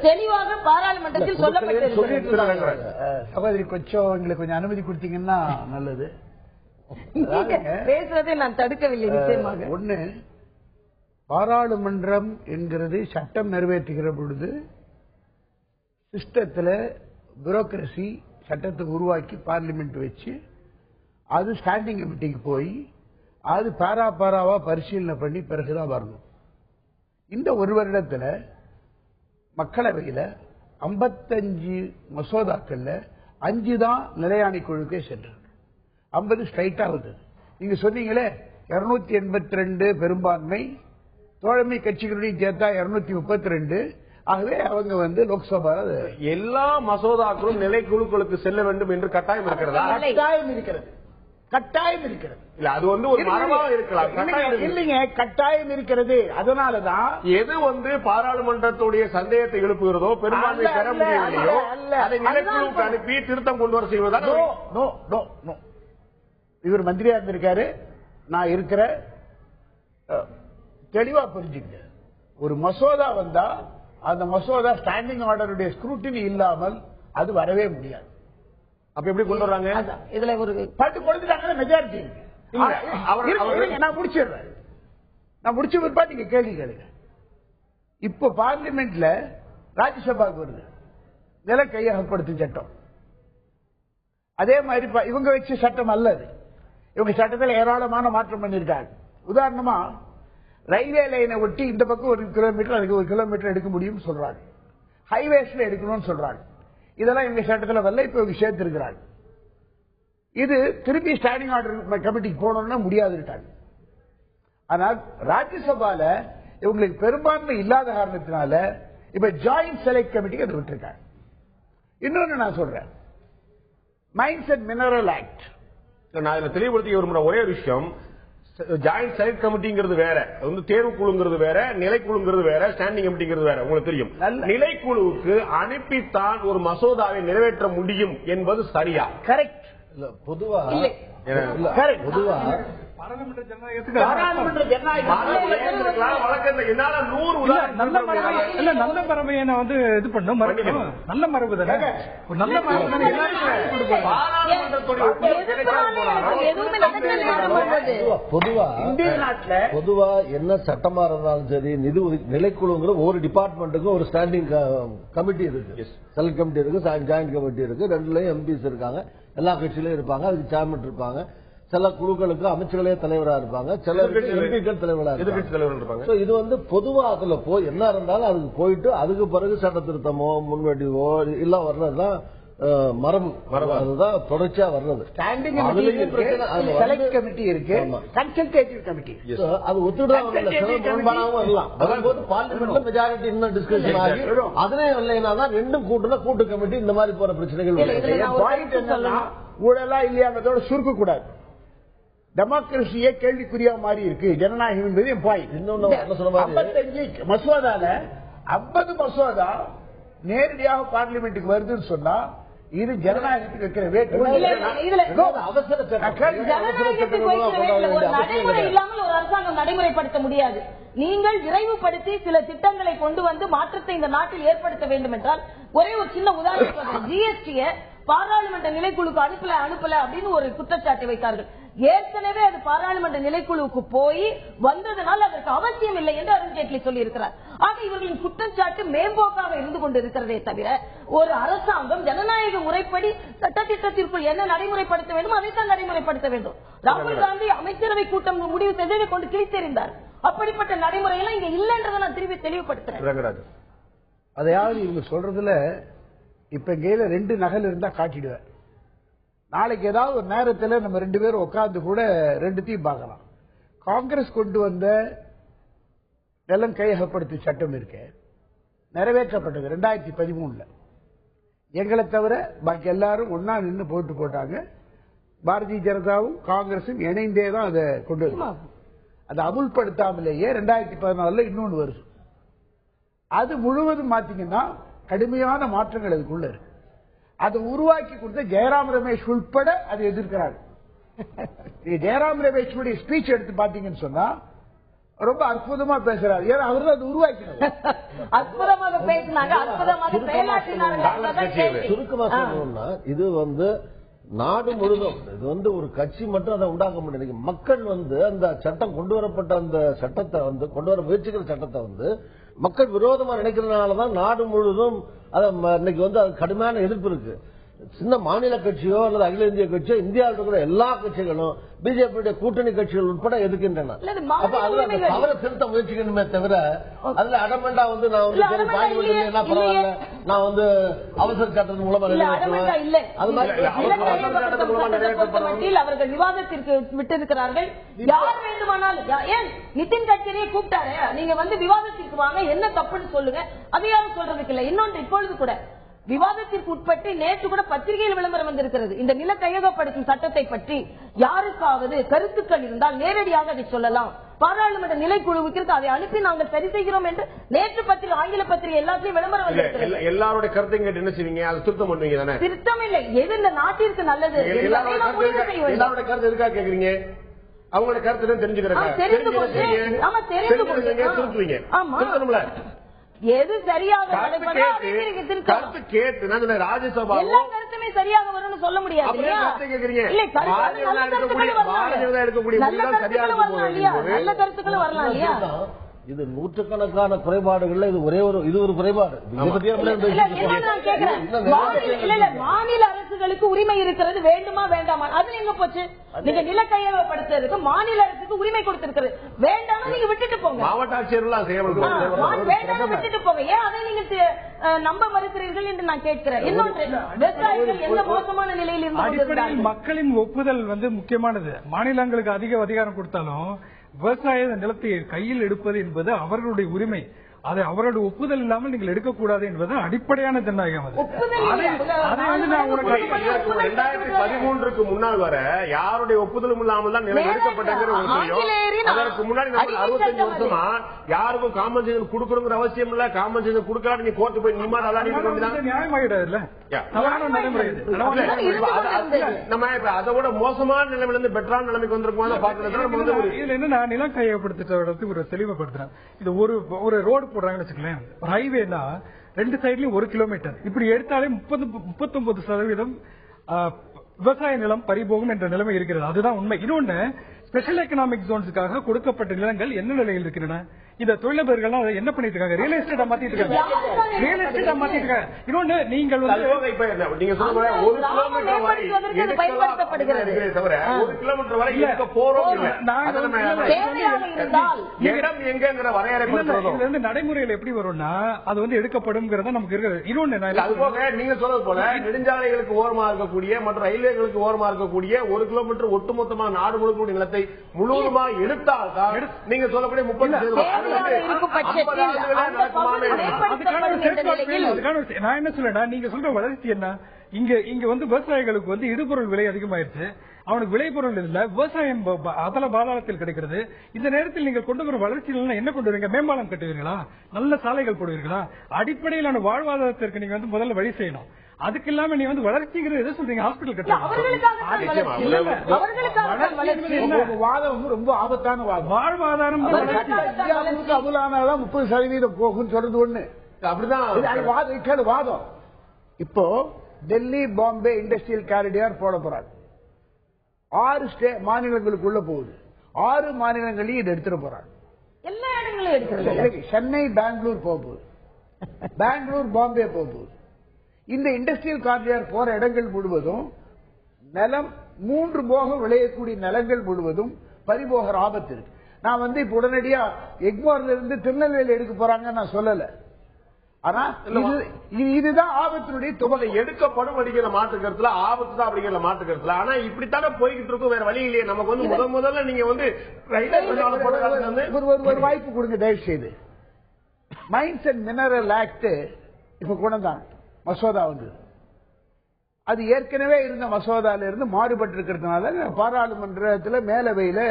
தெளிவாக பாராளுமன்றத்தில் சொல்லப்பட்டிருக்கிறது. சகோதரி கொஞ்சம் எங்களுக்கு கொஞ்சம் அனுமதி கொடுத்தீங்கன்னா நல்லது. பேசுறதை நான் தடுக்கவில்லை. நிச்சயமாக ஒண்ணு, பாராளுமன்றம் என்கிறது சட்டம் நிறைவேற்றுகிற பொழுது சிஸ்டத்துல பியூரோக்ரசி சட்டத்தை உருவாக்கி பார்லிமெண்ட் வச்சு அது ஸ்டாண்டிங் கமிட்டிக்கு போய் அது பாராவா பரிசீலனை பண்ணி பிறகுதான் வரணும். இந்த ஒரு வருடத்துல மக்களவையில் 55 மசோதாக்கள்ல 5 தான் நிலையாணை குழுக்கே சென்றது, 50 ஸ்ட்ரைட்டா வந்தது. நீங்க சொன்னீங்களே 282 பெரும்பான்மை, தோழமை கட்சிகளுடைய சேர்த்தா 232. ஆகவே அவங்க வந்து லோக்சபா எல்லா மசோதாக்களும் நிலைக்குழுக்களுக்கு செல்ல வேண்டும் என்று கட்டாயம் இருக்கிறதா? கட்டாயம் இருக்கிறது, கட்டாயம் இருக்கிறது. இல்ல அது வந்து ஒரு மரபா இருக்கலாம். இல்லைங்க, கட்டாயம் இருக்கிறது. அதனாலதான் எது வந்து பாராளுமன்றத்துடைய சந்தேகத்தை எழுப்புகிறதோ, பெரும்பான்மை பெற முடியவில்லையோ அதை நிலைக்குழுக்கு அனுப்பி திருத்தம் கொண்டு வர செய்வதால் இவர் மந்திரியா இருந்திருக்காரு, நான் இருக்கிற தெளிவா புரிஞ்சுங்க. ஒரு மசோதா வந்தா அந்த மசோதா ஸ்டாண்டிங் ஆர்டருடைய ஸ்க்ரூட்டினி இல்லாமல் அது வரவே முடியாது. அப்ப எப்படி கொண்டு வர்றாங்க? இதுல ஒரு பாட்டு கொடுத்துட்டாங்க மெஜாரிட்டி. நான் முடிச்சிடுறேன், நான் முடிச்ச பிற்பாடு நீங்க கேள்வி கேளுங்க. இப்ப பார்லிமெண்ட்ல ராஜ்யசபாவுக்கு வருது நில கையகப்படுத்தும் சட்டம். அதே மாதிரி இவங்க வச்ச சட்டம் அல்லது, இவங்க சட்டத்தில் ஏராளமான மாற்றம் பண்ணிருக்காங்க. உதாரணமா ரயில்வே லைனை ஒட்டி இந்த பக்கம் 1 கிலோமீட்டர் அதுக்கு 1 கிலோமீட்டர் எடுக்க முடியும் சொல்றாங்க, ஹைவேஸ்ல எடுக்கணும்னு சொல்றாங்க. இதெல்லாம் இவங்க சட்டத்தில் வரல, இப்ப இவங்க சேர்த்திருக்கிறாங்க. இது திருப்பி ஸ்டாண்டிங் ஆர்டர் கமிட்டிக்கு போனோம்னா முடியாதுட்டாங்க. ஆனால் ராஜ்யசபால இவங்களுக்கு பெரும்பான்மை இல்லாத காரணத்தினால இப்ப ஜாயிண்ட் செலக்ட் கமிட்டிக்கு அது விட்டுருக்காங்க. இன்னொன்னு நான் சொல்றேன், மைன்ஸ் அண்ட் மினரல் ஆக்ட். நான் இதுல தெளிவுபடுத்தி விரும்புற ஒரே விஷயம், ஜாயிண்ட் செலக்ட் கமிட்டிங்கிறது வேற, வந்து தேர்வு குழுங்கிறது வேற, நிலைக்குழுங்கிறது வேற, ஸ்டாண்டிங் கமிட்டிங்கிறது வேற. உங்களுக்கு தெரியும், நிலைக்குழுவுக்கு அனுப்பித்தான் ஒரு மசோதாவை நிறைவேற்ற முடியும் என்பது சரியா? கரெக்ட். பொதுவா பாராளுமன்ற நல்ல மரபையை வந்து இது பண்ணும், நல்ல மரபு தானே, நல்ல பொதுவா என்ன சட்டமா இருந்தாலும் சரி, நிதி நிலைக்குழுங்கிற ஒரு டிபார்ட்மெண்ட்டுக்கும் ஒரு ஸ்டாண்டிங் கமிட்டி இருக்கு, செலக்ட் கமிட்டி இருக்கு, ஜாயிண்ட் கமிட்டி இருக்கு. 2லயும் எம்பிஸ் இருக்காங்க, எல்லா கட்சியிலும் இருப்பாங்க, அதுக்கு சேர்மன் இருப்பாங்க. சில குழுக்களுக்கு அமைச்சர்களே தலைவரா இருப்பாங்க, சில எம்பிக்கள் தலைவரா இருப்பாங்க. இது வந்து பொதுவா அதுல போய் என்ன இருந்தாலும் அதுக்கு போயிட்டு அதுக்கு பிறகு சட்ட திருத்தமோ முன்வடிவோ எல்லாம் வர்றதுதான் மரபு, அதுதான் தொடர்ச்சியா வர்றது. ஸ்டாண்டிங் செலக்ட் கமிட்டி இருக்கு, கன்சல்டேட்டிவ் கமிட்டி. அது ஒத்துடாவும் எல்லாம் வரும்போது பார்லிமெண்ட்ல மெஜாரிட்டி இன்னும் டிஸ்கஷன் ஆகி அதுலயே இல்லைன்னா ரெண்டும் கூட்டு கமிட்டி இந்த மாதிரி போற பிரச்சனைகள். ஊழலா இல்லையாங்கிறதோட சுருக்க கூடாது. டெமோக்ரஸியே கேள்விக்குறியா மாதிரி இருக்கு ஜனநாயகம் என்பது என் பாயிண்ட். இன்னொன்னு 55 மசோதால 50 மசோதா நேரடியாக பார்லிமெண்ட்டுக்கு வருதுன்னு சொன்னா இது ஜனநாயகத்துக்கு இருக்கிற நடைமுறை இல்லாமல் ஒரு அரசாங்கம் நடைமுறைப்படுத்த முடியாது. நீங்கள் விரைவுபடுத்தி சில திட்டங்களை கொண்டு வந்து மாற்றத்தை இந்த நாட்டில் ஏற்படுத்த வேண்டும் என்றால் ஒரே ஒரு சின்ன உதாரணம், ஜிஎஸ்டிய பாராளுமன்ற நிலைக்குழுக்கு அனுப்பல அப்படின்னு ஒரு குற்றச்சாட்டை வைத்தார்கள். ஏற்கனவே அது பாராளுமன்ற நிலைக்குழுவுக்கு போய் வந்ததனால் அதற்கு அவசியம் இல்லை என்று அருண்ஜேட்லி சொல்லி இருக்கிறார். ஆக இவர்களின் குற்றச்சாட்டு மேம்போக்காக இருந்து கொண்டிருக்கிறதே தவிர ஒரு அரசாங்கம் ஜனநாயக முறைப்படி சட்டத்திட்டத்திற்குள் என்ன நடைமுறைப்படுத்த வேண்டும் அதைத்தான் நடைமுறைப்படுத்த வேண்டும். ராகுல் காந்தி அமைச்சரவை கூட்டம் முடிவு செய்ததை கொண்டு கிழித்தெறிந்தார். அப்படிப்பட்ட நடைமுறையெல்லாம் இங்க இல்லைன்றதை நான் திருப்பி தெளிவுபடுத்துறேன். அதையாவது இவங்க சொல்றதுல இப்ப கையில 2 நகல் இருந்தா காட்டிடுவேன். நாளைக்கு ஏதாவது ஒரு நேரத்தில் நம்ம 2 பேரும் உட்கார்ந்து கூட ரெண்டுத்தையும் பார்க்கலாம். காங்கிரஸ் கொண்டு வந்த நிலம் கையகப்படுத்தும் சட்டம் இருக்கு, நிறைவேற்றப்பட்டது 2013. எங்களை தவிர பாக்கி எல்லாரும் ஒன்னா நின்று போட்டாங்க. பாரதிய ஜனதாவும் காங்கிரசும் இணைந்தே தான் அதை கொண்டு வந்தாங்க. அதை அமுல்படுத்தாமலேயே 2014 இன்னொன்று வருது. அது முழுவதும் பாத்தீங்கன்னா கடுமையான மாற்றங்கள் அதுக்குள்ள இருக்கு. அதை உருவாக்கி கொடுத்த ஜெயராம் ரமேஷ் உட்பட அதை எதிர்க்கிறாங்க. ஜெயராம் ரமேஷ் ஸ்பீச் எடுத்து பாத்தீங்கன்னு சொன்னா ரொம்ப அற்புதமா பேசுறாரு. ஏன்னா அவரு அது உருவாக்கினார். அற்புதமாக பேசினாங்க, அற்புதமாக செயலாற்றினாங்க. சுருக்கமா சொல்லணும்னா இது நாடு முழுதும் இது ஒரு கட்சி மட்டும் அதை உண்டாக்க முடியாது. மக்கள் அந்த சட்டம் கொண்டு வரப்பட்ட அந்த சட்டத்தை கொண்டு வர முயற்சிக்கிற சட்டத்தை மக்கள் விரோதமா நினைக்கிறதுனாலதான் நாடு முழுதும் இன்னைக்கு அது கடுமையான எதிர்ப்பு இருக்கு. சின்ன மாநில கட்சியோ அல்லது அகில இந்திய கட்சியோ இந்தியாவில் இருக்கிற எல்லா கட்சிகளும் பிஜேபியுடைய கூட்டணி கட்சிகள் உட்பட எதிர்க்கின்றன. அப்ப அதுல தவற திருத்த முயற்சிக்கணுமே தவிர அதுல அடமெண்டா என்ன பரவாயில்ல நான் அவசர சட்டத்தின் மூலமா அது மாதிரி அவர்கள் விவாதத்திற்கு விட்டிருக்கிறார்கள். யார் வேண்டுமானாலும் ஏன் நிதின் கட்கரியை கூப்பிட்டாரு, நீங்க விவாதத்திற்கு வாங்க, என்ன தப்புன்னு சொல்லுங்க, அதை யாரும் சொல்றதுக்கு இல்லை. இன்னொன்று இப்பொழுது கூட விவாதத்திற்கு உட்பட்டு நேற்று கூட பத்திரிகையில் விளம்பரம் வந்திருக்கிறது. இந்த நில கையகப்படுத்தும் சட்டத்தை பற்றி யாருக்காவது கருத்துக்கள் இருந்தால் நேரடியாக அதை சொல்லலாம். பாராளுமன்ற நிலைக்குழுவுக்கு அதை அனுப்பி நாங்கள் சரி செய்கிறோம் என்று நேற்று பத்திரிகை, ஆங்கில பத்திரிகை எல்லாத்தையும் விளம்பரம் வந்திருக்கிறது. எல்லாருடைய கருத்தை கேட்டு என்ன செய்வீங்க? அது திருத்தம் பண்ணுவீங்க தானே? திருத்தம் இல்லை, எது இந்த நாட்டிற்கு நல்லது எல்லாருடைய கருத்து எதுக்காக கேக்குறீங்க? அவங்களோட கருத்து தெரிஞ்சுக்கிறேன். எது சரியாக கருத்து கேட்டு ராஜ்யசபா எல்லா கருத்துமே சரியாக வரும்னு சொல்ல முடியாது. நல்ல கருத்துக்களும் வரலாம் இல்லையா? இது நூற்றுக்கணக்கான குறைபாடுகள்ல இது ஒரு குறைபாடு. மாநில அரசுகளுக்கு உரிமை இருக்கிறது, வேண்டுமா வேண்டாமா? அது எங்க போச்சு? நீங்க நில கையகப்படுத்துறதுக்கு மாநில அரசுக்கு உரிமை கொடுத்திருக்கிறது, வேண்டாம் நீங்க விட்டுட்டு போங்க. மாவட்ட ஆட்சியர்கள் வேண்டாம் விட்டுட்டு போங்க. ஏன் அதை நீங்க நம்ப மறுக்கிறீர்கள் என்று நான் கேட்கிறேன். இன்னொன்று, விவசாயிகள் எந்த மோசமான நிலையில் இருந்து மக்களின் ஒப்புதல் முக்கியமானது. மாநிலங்களுக்கு அதிக அதிகாரம் கொடுத்தாலும் விவசாய நிலத்தை கையில் எடுப்பது என்பது அவர்களுடைய உரிமை. அதை அவருடைய ஒப்புதல் இல்லாமல் நீங்கள் எடுக்கக்கூடாது என்பது அடிப்படையான ஜனநாயகம். 2013 முன்னால் வர யாருடைய ஒப்புதலும் இல்லாமல் தான் நிலம் எடுக்கப்பட்டது. அதற்கு முன்னாடி 65 வருஷமா யாருக்கும் காம்பன்சேஷன் கொடுக்கணுங்கிற அவசியம் இல்ல. காம்பன்சேஷன் கொடுக்காத நீ கோர்ட்டு போய் நியமனம் நியாயமாயிடாதுல்ல. நம்ம அதை விட மோசமான நிலைமையிலிருந்து பெட்டரான நிலைமைக்கு வந்திருக்கோம் பாக்குறது. இதுல என்ன நிலம் கையகப்படுத்த ஒரு தெளிவுபடுத்துறேன். இது ஒரு ரோடு போடுறாங்கன்னு வச்சுக்கலேன், ஹைவேனா 2 சைட்லயும் 1 கிலோமீட்டர் இப்படி எடுத்தாலே 39% விவசாய நிலம் பறிபோகும் என்ற நிலைமை இருக்கிறது. அதுதான் உண்மை. இன்னொன்னு, ஸ்பெஷல் எக்கனாமிக் ஜோன்ஸுக்காக கொடுக்கப்பட்ட நிலங்கள் என்ன நிலையில் இருக்கின்றன? இந்த தொழிலதிபர்கள் என்ன பண்ணிட்டு இருக்காங்க? ரியல் எஸ்டேட் மாத்திட்டு இருக்காங்க. இன்னொன்னு, நீங்கள் நீங்க சொல்ற 1 கிலோமீட்டர் வரை இடம் எங்கிற வரையறை நடைமுறையில் எப்படி வரும்னா அது எடுக்கப்படும் நமக்கு இருக்கிறது. இன்னொன்னு, நீங்க சொல்றது போல நெடுஞ்சாலைகளுக்கு ஓரமா இருக்கக்கூடிய மற்றும் ரயில்வேகளுக்கு ஓரமா இருக்கக்கூடிய 1 கிலோமீட்டர் ஒட்டுமொத்தமாக நாடு முழுக்க நிலத்தை முழுவதுமாக எடுத்தால் நீங்க சொல்லக்கூடிய 30 நான் என்ன சொல்றேன்னா, நீங்க சொல்ற வளர்ச்சி என்ன? இங்க விவசாயிகளுக்கு இடுபொருள் விலை அதிகமாயிருச்சு. அவனுக்கு விளைபொருள் இல்ல, விவசாயம் அதல பாதாளத்தில் கிடைக்கிறது. இந்த நேரத்தில் நீங்கள் கொண்டு வர வளர்ச்சியில் என்ன கொண்டு வரீங்க? மேம்பாலம் கட்டுவீர்களா? நல்ல சாலைகள் போடுவீர்களா? அடிப்படையிலான வாழ்வாதாரத்திற்கு நீங்க முதல்ல வழி செய்யணும். அதுக்கு இல்லாம நீ வளர்ச்சிங்கிறது எதை சொல்றீங்க? ஹாஸ்பிட்டல் கட்டணும். வாதம் ரொம்ப ஆபத்தான வாதம். வாழ்வாதாரம் அதுலானதான் 30% போகும் சொல்றது ஒண்ணு. அப்படிதான் வாதம். இப்போ டெல்லி பாம்பே இண்டஸ்ட்ரியல் காரிடார் போட போறாங்க. 6 மாநிலங்களுக்குள்ள போகுது. 6 மாநிலங்களையும் இது எடுத்துட்டு போறாங்க. எல்லா இடங்களையும் எடுக்கிறது. சென்னை பெங்களூர் போகுது, பெங்களூர் பாம்பே போகுது. இந்த இண்டஸ்ட்ரியல் காரிடார் போற இடங்கள் முழுவதும் நிலம் 3 போகம் விளையக்கூடிய நிலங்கள் முழுவதும் பறிபோகிற ஆபத்து இருக்கு. நான் இப்ப உடனடியா எக்மோர்ல இருந்து திருநெல்வேலி எடுக்க போறாங்க நான் சொல்லல. ஆனா இதுதான் ஆபத்தினுடைய துவங்க எடுக்கப்படும் அப்படிங்கிற மாற்று கருத்துல ஆபத்து தான் அப்படிங்கிற மாற்று கருத்துல. ஆனா இப்படித்தானே போய்கிட்டு இருக்கும், வேற வழி இல்லையே. நமக்கு வந்து முதல்ல நீங்க வந்து ஒரு வாய்ப்பு கொடுங்க தயவு செய்து. மைன்ஸ் அண்ட் மினரல் ஆக்ட் இப்ப கொண்டாங்க மசோதா வந்து, அது ஏற்கனவே இருந்த மசோதால இருந்து மாறுபட்டு இருக்கிறதுனால பாராளுமன்றத்தில் மேலவையில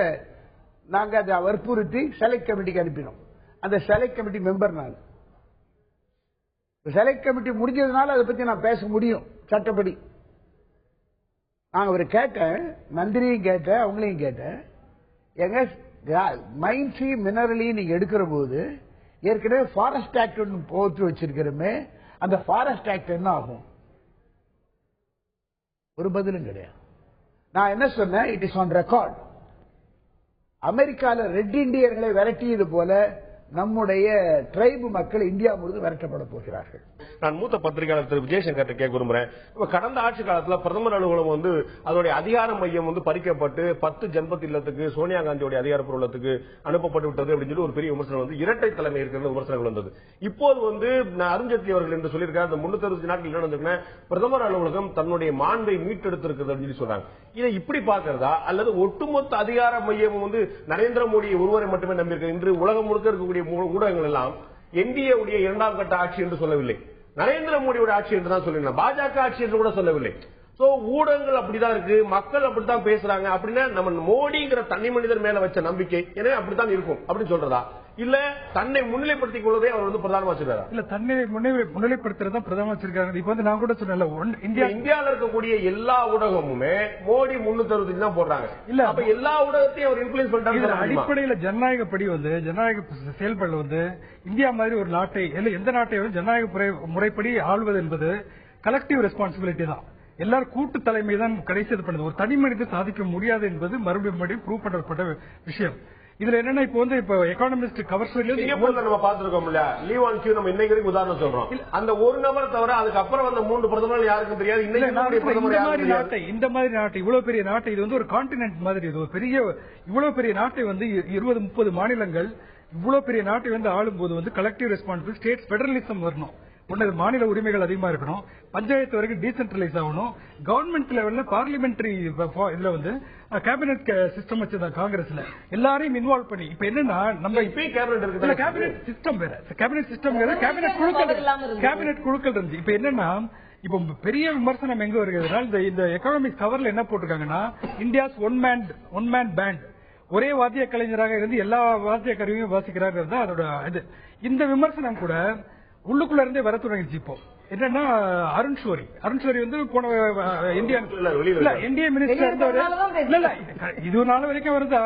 நாங்க அதை வற்புறுத்தி செலக்ட் கமிட்டிக்கு அனுப்பினோம். அந்த செலக்ட் கமிட்டி மெம்பர் நான். செலக்ட் கமிட்டி முடிஞ்சதுனால அதை பத்தி நான் பேச முடியும் சட்டப்படி. நாங்க அவரை கேட்டேன், மந்திரியும் கேட்டேன், அவங்களையும் கேட்டேன், எங்க மைன்ஸி மினரலி நீங்க எடுக்கிற போது ஏற்கனவே ஃபாரஸ்ட் ஆக்ட் ஒன்று போட்டு வச்சிருக்கிறோமே, அந்த ஃபாரஸ்ட் ஆக்ட் என்ன ஆகும்? ஒரு பதிலும் கிடையாது. நான் என்ன சொன்னேன், இட் இஸ் ஆன் ரெக்கார்ட். அமெரிக்கால ரெட் இண்டியர்களை விரட்டியது போல நம்முடைய டிரைப் மக்கள் இந்தியா முழுவதும் விரட்டப்பட போகிறார்கள். நான் மூத்த பத்திரிகையாளர் திரு விஜயசங்கர் கேட்க விரும்புறேன். கடந்த ஆட்சி காலத்தில் பிரதமர் அலுவலகம் வந்து அதோடைய அதிகார மையம் வந்து பறிக்கப்பட்டு 10 ஜன்பத் இல்லத்துக்கு சோனியா காந்தியோட அதிகாரப்பூர்வ இல்லத்துக்கு அனுப்பப்பட்டு விட்டது அப்படின்னு சொல்லி ஒரு பெரிய விமர்சனம் வந்து இரட்டை தலைமை இருக்கிற விமர்சனங்கள் வந்தது. இப்போது வந்து அருண்ஜேட்லி அவர்கள் என்று சொல்லியிருக்காரு, அந்த 360 நாட்கள் என்ன பிரதமர் அலுவலகம் தன்னுடைய மாண்பை மீட்டெடுத்திருக்கிறது அப்படின்னு சொல்றாங்க. இதை இப்படி பார்க்கிறதா அல்லது ஒட்டுமொத்த அதிகார மையம் வந்து நரேந்திர மோடி ஒருவரை மட்டுமே நம்பியிருக்கிறது? இன்று உலகம் முழுக்க இருக்கக்கூடிய ஊடகங்கள் எல்லாம் என்டிஏ உடைய 2ஆம் கட்ட ஆட்சி என்று சொல்லவில்லை, நரேந்திர மோடியோட ஆட்சி என்று தான் சொல்லிருந்தாங்க, பாஜக ஆட்சி என்று கூட சொல்லவில்லை. சோ ஊடகங்கள் அப்படிதான் இருக்கு, மக்கள் அப்படித்தான் பேசுறாங்க. அப்படின்னா நம்ம மோடிங்கிற தனி மனிதர் மேல வச்ச நம்பிக்கை எனவே அப்படித்தான் இருக்கும் அப்படின்னு சொல்றதா, இல்ல தன்னை முன்னிலைப்படுத்திக் கொள்வதே அவர் வந்து பிரதானமா வச்சிருக்காரு? இல்ல, தன்னை முன்னிலைப்படுத்துறதா பிரதமர் வச்சிருக்காங்க. இப்ப வந்து நான் கூட சொன்னேன், இந்தியாவில் இருக்கக்கூடிய எல்லா ஊடகமுமே மோடி 365 தான் போடுறாங்க. இல்ல, அப்ப எல்லா ஊடகத்தையும் அவர் இன்ஃபுளுன்ஸ் பண்றாங்க. அடிப்படையில் ஜனநாயகப்படி வந்து ஜனநாயக செயல்பாடு வந்து இந்தியா மாதிரி ஒரு நாட்டை, எந்த நாட்டையும் ஜனநாயக முறைப்படி ஆள்வது என்பது கலெக்டிவ் ரெஸ்பான்சிபிலிட்டி தான். எல்லாரும் கூட்டு தலைமை தான் கடைசி இது பண்ணுது. ஒரு தனி மனித சாதிக்க முடியாது என்பது மறுபடியும் ப்ரூவ் பண்ணப்பட்ட விஷயம். இதுல என்னன்னா இப்ப வந்து இப்ப எக்கானமிஸ்ட் கவர் நம்ம பாத்துருக்கோம் இல்லையா, லீ வான் கியூ நம்ம இன்னைக்கு உதாரணம் சொல்றோம். அந்த ஒரு நபர் தவிர அதுக்கப்புறம் வந்த 3 பிரதமர்கள் யாருக்கும் தெரியாது. இந்த மாதிரி நாட்டை, இவ்வளவு பெரிய நாட்டை, இது வந்து ஒரு கான்டினென்ட் மாதிரி, இது ஒரு பெரிய இவ்வளவு பெரிய நாட்டை வந்து 20-30 மாநிலங்கள் இவ்வளவு பெரிய நாட்டை வந்து ஆளும் போது வந்து கலெக்டிவ் ரெஸ்பான்சிபிலிட்டி, ஸ்டேட் பெடரலிசம் வரணும். ஒன்னு மாநில உரிமைகள் அதிகமா இருக்கணும், பஞ்சாயத்து வரைக்கும் டீசென்ட்ரலைஸ் ஆகணும், கவர்மெண்ட் லெவல்ல பார்லிமெண்டரி இதுல வந்து கேபினெட் சிஸ்டம் வச்சிருந்தாங்க காங்கிரஸ்ல, எல்லாரையும் இன்வால்வ் பண்ணி. இப்ப என்னன்னா நம்ம இப்ப கேபினெட் சிஸ்டம் வேற, கேபினெட் சிஸ்டம் வேற, கேபினெட் குழுக்கள் இருந்துச்சு. இப்ப என்னன்னா இப்ப பெரிய விமர்சனம் எங்க வருகிறதுனா, இந்த எக்கனாமிக் கவர்ல என்ன போட்டிருக்காங்கன்னா, இந்தியாஸ் ஒன் மேன் பேண்ட், ஒரே வாத்திய கலைஞராக இருந்து எல்லா வாத்திய கருவியும் வாசிக்கிறார்கள் தான் அதோட இது. இந்த விமர்சனம் கூட உள்ளுக்குள்ள இருந்தே வர தொடங்கிச்சு. இப்போ என்னன்னா அருண் ஷோரி வந்து போன இந்திய மினிஸ்டர் இது நாள் வரைக்கும் வருது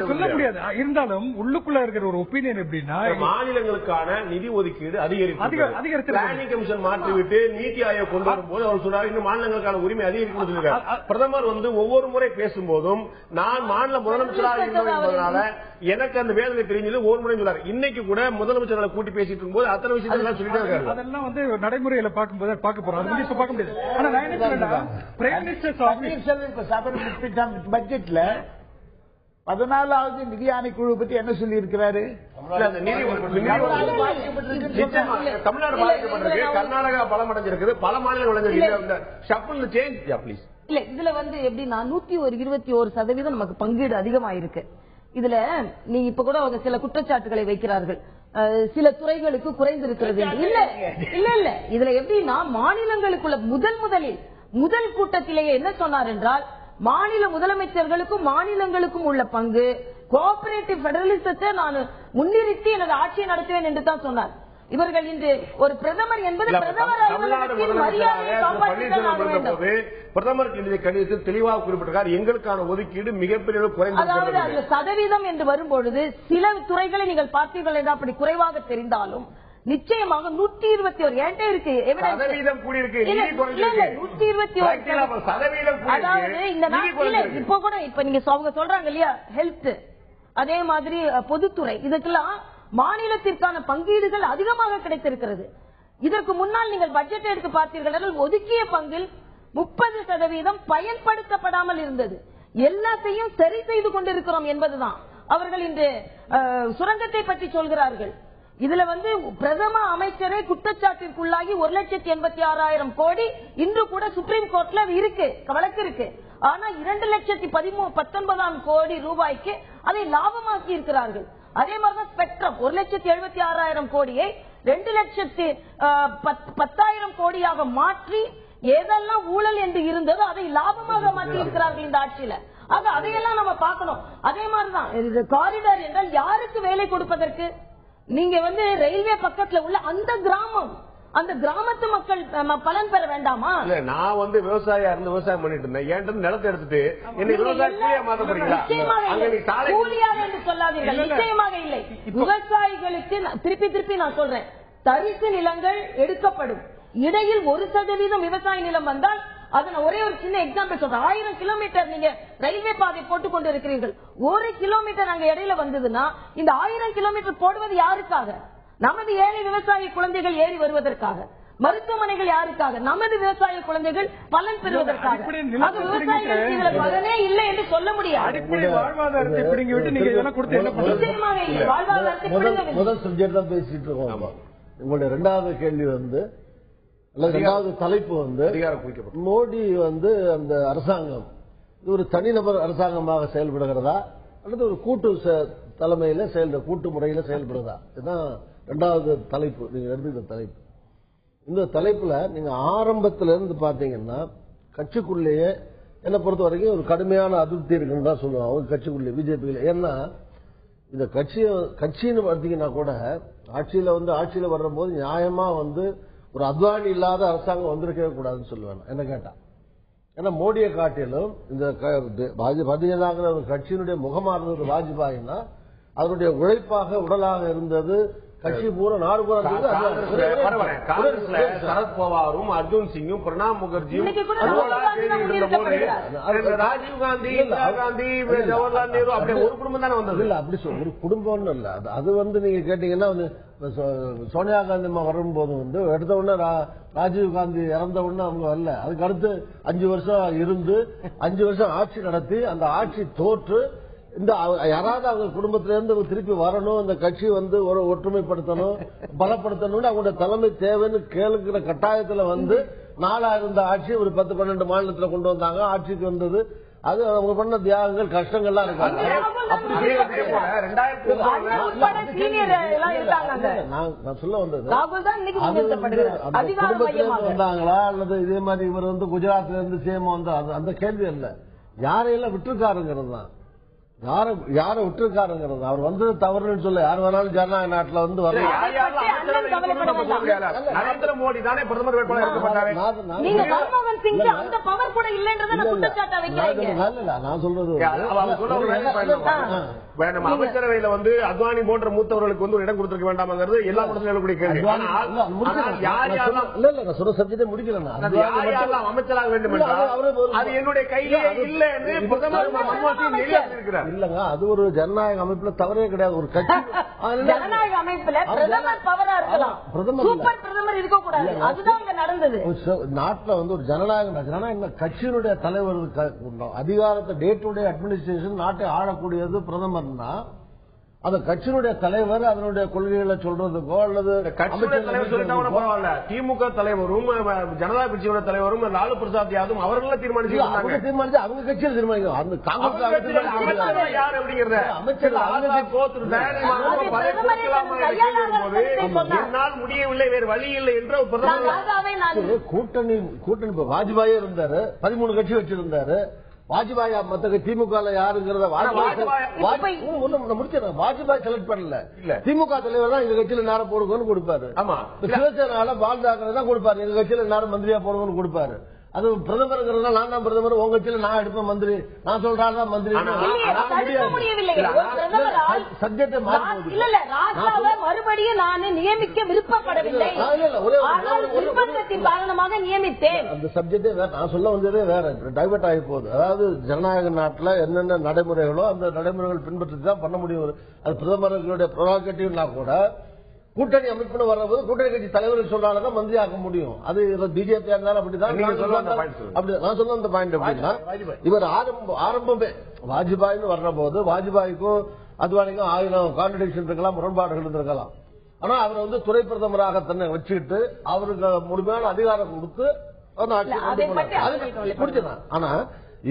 சொல்ல முடியாது. இருந்தாலும் உள்ளுக்குள்ள இருக்கிற ஒரு ஒப்பீனியன் எப்படின்னா, மாநிலங்களுக்கான நிதி ஒதுக்கீடு அதிகரித்து கமிஷன் மாற்றிவிட்டு நீத்தி ஆயோக் கொண்டு வரும்போது அவர் சொன்னார் இந்த மாநிலங்களுக்கான உரிமை அதிகரிக்கும். பிரதமர் வந்து ஒவ்வொரு முறை பேசும்போதும் நான் மாநில முதலமைச்சராக இருந்தோம் என்பதனால எனக்கு அந்த வேதனை தெரிஞ்சது ஒரு முறை சொன்னார். இன்னைக்கு கூட முதலமைச்சர்களை கூட்டி பேசிட்டு இருக்கும்போது அத்தனை விஷயங்கள் சொல்லிட்டு இருக்காரு. அதெல்லாம் வந்து நடைமுறையில பார்க்கும்போது பார்க்க போறோம், அது வந்து இப்ப பார்க்க முடியாது. ஆனா நான் என்ன சொல்றேன், பிரைம் மினிஸ்டர் பட்ஜெட்ல 14வது நிதி ஆணைக்குழு பத்தி என்ன சொல்லி இருக்கிறாரு? தமிழ்நாடு பாதிக்கப்பட்டிருக்கு, கர்நாடகா பலமடைஞ்சிருக்கு, பல மாநிலங்கள் இல்ல. இதுல வந்து எப்படின்னா 121% நமக்கு பங்கீடு அதிகமாயிருக்கு. இதுல நீங்க இப்ப கூட சில குற்றச்சாட்டுகளை வைக்கிறார்கள், சில துறைகளுக்கு குறைந்திருக்கிறது. இல்ல இல்ல இல்ல, இதுல எப்படின்னா மாநிலங்களுக்குள்ள முதல் கூட்டத்திலேயே என்ன சொன்னார் என்றால், மாநில முதலமைச்சர்களுக்கும் மாநிலங்களுக்கும் உள்ள பங்கு, கோஆபரேட்டிவ் பெடரலிசத்தை நான் முன்னிறுத்தி எனது ஆட்சியை நடத்துவேன் என்று தான் சொன்னார். இவர்கள் இன்று ஒரு பிரதமர் என்பது பிரதமர் கடிதத்தில் தெளிவாக குறிப்பிட்டிருக்கார், எங்களுக்கான ஒதுக்கீடு மிகப்பெரிய குறைந்தது சதவீதம் என்று வரும்பொழுது சில துறைகளை நீங்கள் பார்த்தீர்கள் என்று அப்படி குறைவாக தெரிந்தாலும் நிச்சயமாக 121 என்கிட்ட இருக்கு சதவீதம் கூடியிருக்கு. 121 அதாவது இந்த நாட்டில் இப்ப கூட இப்ப நீங்க அவங்க சொல்றாங்க இல்லையா, ஹெல்த், அதே மாதிரி பொதுத்துறை, இதுக்கெல்லாம் மாநிலத்திற்கான பங்கீடுகள் அதிகமாக கிடைத்திருக்கிறது. இதற்கு முன்னால் நீங்கள் பட்ஜெட் எடுத்து பார்த்தீர்கள், ஒதுக்கிய பங்கில் 30% பயன்படுத்தப்படாமல் இருந்தது. எல்லாத்தையும் சரி செய்து கொண்டிருக்கிறோம் என்பதுதான். அவர்கள் இன்று சுரங்கத்தை பற்றி சொல்கிறார்கள். இதுல பிரதம அமைச்சரே குற்றச்சாட்டிற்குள்ளாகி 1,86,000 கோடி இன்று கூட சுப்ரீம் கோர்ட்ல இருக்கு, வழக்கு இருக்கு. ஆனா 2,19,000 கோடி ரூபாய்க்கு அதை லாபமாக்கி இருக்கிறார்கள். அதே மாதிரிதான் ஸ்பெக்ட்ரம் 1,76,000 கோடியை 2,10,000 கோடியாக மாற்றி ஏதெல்லாம் ஊழல் என்று இருந்ததோ அதை லாபமாக மாற்றி இருக்கிறார்கள் இந்த ஆட்சியில. ஆக அதையெல்லாம் நம்ம பார்க்கணும். அதே மாதிரிதான் காரிடார் என்றால் யாருக்கு வேலை கொடுப்பதற்கு? நீங்க ரயில்வே பக்கத்துல உள்ள அந்த கிராமம், அந்த கிராமத்து மக்கள் பலன் பெற வேண்டாமா? இல்ல, நான் விவசாயியா இருந்து விவசாயம் பண்ணிட்டு இருந்தேன். என்கிட்ட நிலத்தை எடுத்துட்டு என்ன விவசாய கூலியா மாத்த போறீங்களா? கூலியாக என்று சொல்லாதீர்கள். நிச்சயமாக இல்லை. விவசாயிகளுக்கு திருப்பி நான் சொல்றேன், தரிசு நிலங்கள் எடுக்கப்படும். இடையில் 1% விவசாய நிலம் வந்தால் அதன் ஒரே ஒரு சின்ன எக்ஸாம்பிள் சொல்றேன். 1000 கிலோமீட்டர் நீங்க ரயில்வே பாதை போட்டுக் கொண்டு இருக்கிறீர்கள். 1 கிலோமீட்டர் அங்க இடையில வந்ததுன்னா இந்த 1000 கிலோமீட்டர் போடுவது யாருக்காக? நமது ஏழை விவசாய குழந்தைகள் ஏறி வருவதற்காக. மருத்துவமனைகள் யாருக்காக? நமது விவசாய குழந்தைகள் பலன் பெறுவதற்காக. விவசாயிகளுக்கு இதுல பலனே இல்லை என்று சொல்ல முடியாது. நிச்சயமாக இல்லை. வாழ்வாதாரத்தை முதல் சப்ஜெக்ட் தான் பேசிட்டு இருக்கோம். உங்களுடைய இரண்டாவது கேள்வி இரண்டாவது தலைப்பு மோடி அந்த அரசாங்கம் ஒரு தனிநபர் அரசாங்கமாக செயல்படுகிறதா அல்லது ஒரு கூட்டு தலைமையில கூட்டு முறையில செயல்படுறதா? இதுதான் இரண்டாவது தலைப்பு. நீங்க எடுத்துக்கிற தலைப்பு. இந்த தலைப்புல நீங்க ஆரம்பத்துல இருந்து பாத்தீங்கன்னா கட்சிக்குள்ளேயே என்னை பொறுத்த வரைக்கும் ஒரு கடுமையான அதிருப்தி இருக்குன்னு தான் சொல்லுவாங்க அவங்க கட்சிக்குள்ளே, பிஜேபியில. ஏன்னா இந்த கட்சின்னு பார்த்தீங்கன்னா கூட ஆட்சியில வர்ற போது நியாயமா ஒரு அத்வானி இல்லாத அரசாங்கம் வந்திருக்கவே கூடாதுன்னு சொல்லுவேன் என்ன கேட்டா. ஏன்னா மோடியை காட்டிலும் இந்த பாரதிய ஜனதா கட்சியினுடைய முகமா இருந்தது வாஜ்பாயின்னா அதனுடைய உழைப்பாக உடலாக இருந்தது கட்சி பூரா நாடு பூரா. சரத்பவாரும் அர்ஜுன் சிங்கும் பிரணாப் முகர்ஜியும் ராஜீவ் காந்தி, இந்திரா காந்தி, ஜவஹர்லால் நேரு அப்படி ஒரு குடும்பம் தானே வந்தது. இல்ல அப்படி ஒரு குடும்பம்னு இல்ல. அது நீங்க கேட்டீங்கன்னா சோனியா காந்தி அம்மா வரும்போது எடுத்த உடனே ராஜீவ் காந்தி இறந்த உடனே அவங்க வரல. அதுக்கு அடுத்து 5 வருஷம் இருந்து 5 வருஷம் ஆட்சி நடத்தி அந்த ஆட்சி தோற்று இந்த யாராவது அவங்க குடும்பத்தில இருந்து திருப்பி வரணும், இந்த கட்சி ஒரு ஒற்றுமைப்படுத்தணும், பலப்படுத்தணும், அவங்களுடைய தலைமை தேவைன்னு கேளுக்கிற கட்டாயத்துல நாளா இருந்த ஆட்சி ஒரு 10-12 மாநிலத்தில் கொண்டு வந்தாங்க. ஆட்சிக்கு வந்தது அது அவங்க பண்ண தியாகங்கள் கஷ்டங்கள்லாம் இருக்காங்க. நான் சொல்ல வந்தது குடும்பத்திலிருந்து வந்தாங்களா அல்லது இதே மாதிரி இவர் குஜராத்ல இருந்து சிஎம் அந்த கேள்வி இல்ல. யாரையெல்லாம் விட்டுருக்காருங்கிறது தான். யார விட்டுருக்காருங்கிறது. அவர் வந்தது தவறுன்னு சொல்ல யார் வேணாலும் ஜனநாயக நாட்டில் வரலாம். நரேந்திர மோடி தானே பிரதமர் வேட்பாளர் இருக்கப்பட்டாரு. நான் சொல்றது அமைச்சரவையில அத்வானி போன்ற மூத்தவர்களுக்கு ஒரு இடம் கொடுத்திருக்க வேண்டாம்ங்கிறது எல்லா குடும்பங்களுடைய கேள்வி. முடிக்கல அமைச்சராக வேண்டும் அது என்னுடைய கையிலே இல்லை என்று பிரதமர் இருக்கிறார். இல்லங்க அது ஒரு ஜனநாயக அமைப்புல தவறே கிடையாது. ஒரு கட்சி ஜனநாயக அமைப்புல பிரதமர் பவரா இருக்கலாம், சூப்பர் பிரதமர் இருக்க கூடாது. அதுதான் இங்க நடந்தது. நாட்டுல ஒரு ஜனநாயக கட்சியினுடைய தலைவர் அதிகாரத்தை டே டு டே அட்மினிஸ்ட்ரேஷன் நாட்டை ஆளக்கூடியது பிரதமர்னா அந்த கட்சியினுடைய தலைவர் அதனுடைய கொள்கைகளை சொல்றதுக்கோ அல்லது கட்சியுடைய தலைவர் சொல்லிட்டா பரவாயில்ல, திமுக தலைவரும் ஜனதா கட்சியோட தலைவரும் லாலு பிரசாத் யாதவ் அவர்கள தீர்மானிச்சு அவங்க கட்சியில் தீர்மானிக்கும். அந்த காங்கிரஸ் யார் அப்படிங்கிறத அமைச்சர் என்னால் முடியவில்லை, வேறு வழி இல்லை என்ற கூட்டணி வாஜ்பாயே இருந்தாரு, 13 கட்சி வச்சிருந்தாரு. வாஜ்பாய் மத்த திமுக யாருங்கிறத வாஜ்பாய் செலக்ட் பண்ணல. திமுக தலைவர் தான் எங்க கட்சியில நேரம் போடுங்கன்னு கொடுப்பாரு. ஆமா, சிவசேனால பால் தாக்கரே தான் கொடுப்பாரு, எங்க கட்சியில நேரம் மந்திரியா போடுங்கன்னு கொடுப்பாரு. அது பிரதமர் நான் தான் பிரதமர், உங்க கட்சியில நான் எடுப்பேன் மந்திரி, நான் சொல்றாரு தான் மந்திரி. சப்ஜெக்ட் மறுபடியும் நான் நியமிக்க விருப்பப்படவில்லை, காரணமாக நியமித்தேன். அந்த சப்ஜெக்டே வேற. நான் சொல்ல வந்ததே வேற, டைவர்ட் ஆகி போகுது. அதாவது ஜனநாயக நாட்டில் என்னென்ன நடைமுறைகளோ அந்த நடைமுறைகள் பின்பற்றி தான் பண்ண முடியும். அது பிரதமர்களுடைய ப்ரொரோகேட்டிவ்னா கூட கூட்டணி அமைப்புன்னு வர்றபோது கூட்டணி கட்சி தலைவர்கள் சொல்றாலும் மந்திரி ஆக்க முடியும். அது பிஜேபி இருந்தாலும் அப்படிதான். நான் சொன்ன அந்த பாயிண்ட் எப்படின்னா இவர் ஆரம்பமே வாஜ்பாய்னு வர்ற போது வாஜ்பாய்க்கும் அத்வானிக்கும் 1000 கான்ட்ரடிக்ஷன் இருக்கலாம், முரண்பாடுகள் இருந்திருக்கலாம். ஆனா அவர் வந்து துணை பிரதமராக தன்னை வச்சுக்கிட்டு அவருக்கு முழுமையான அதிகாரம் கொடுத்து புரிஞ்சுதான். ஆனா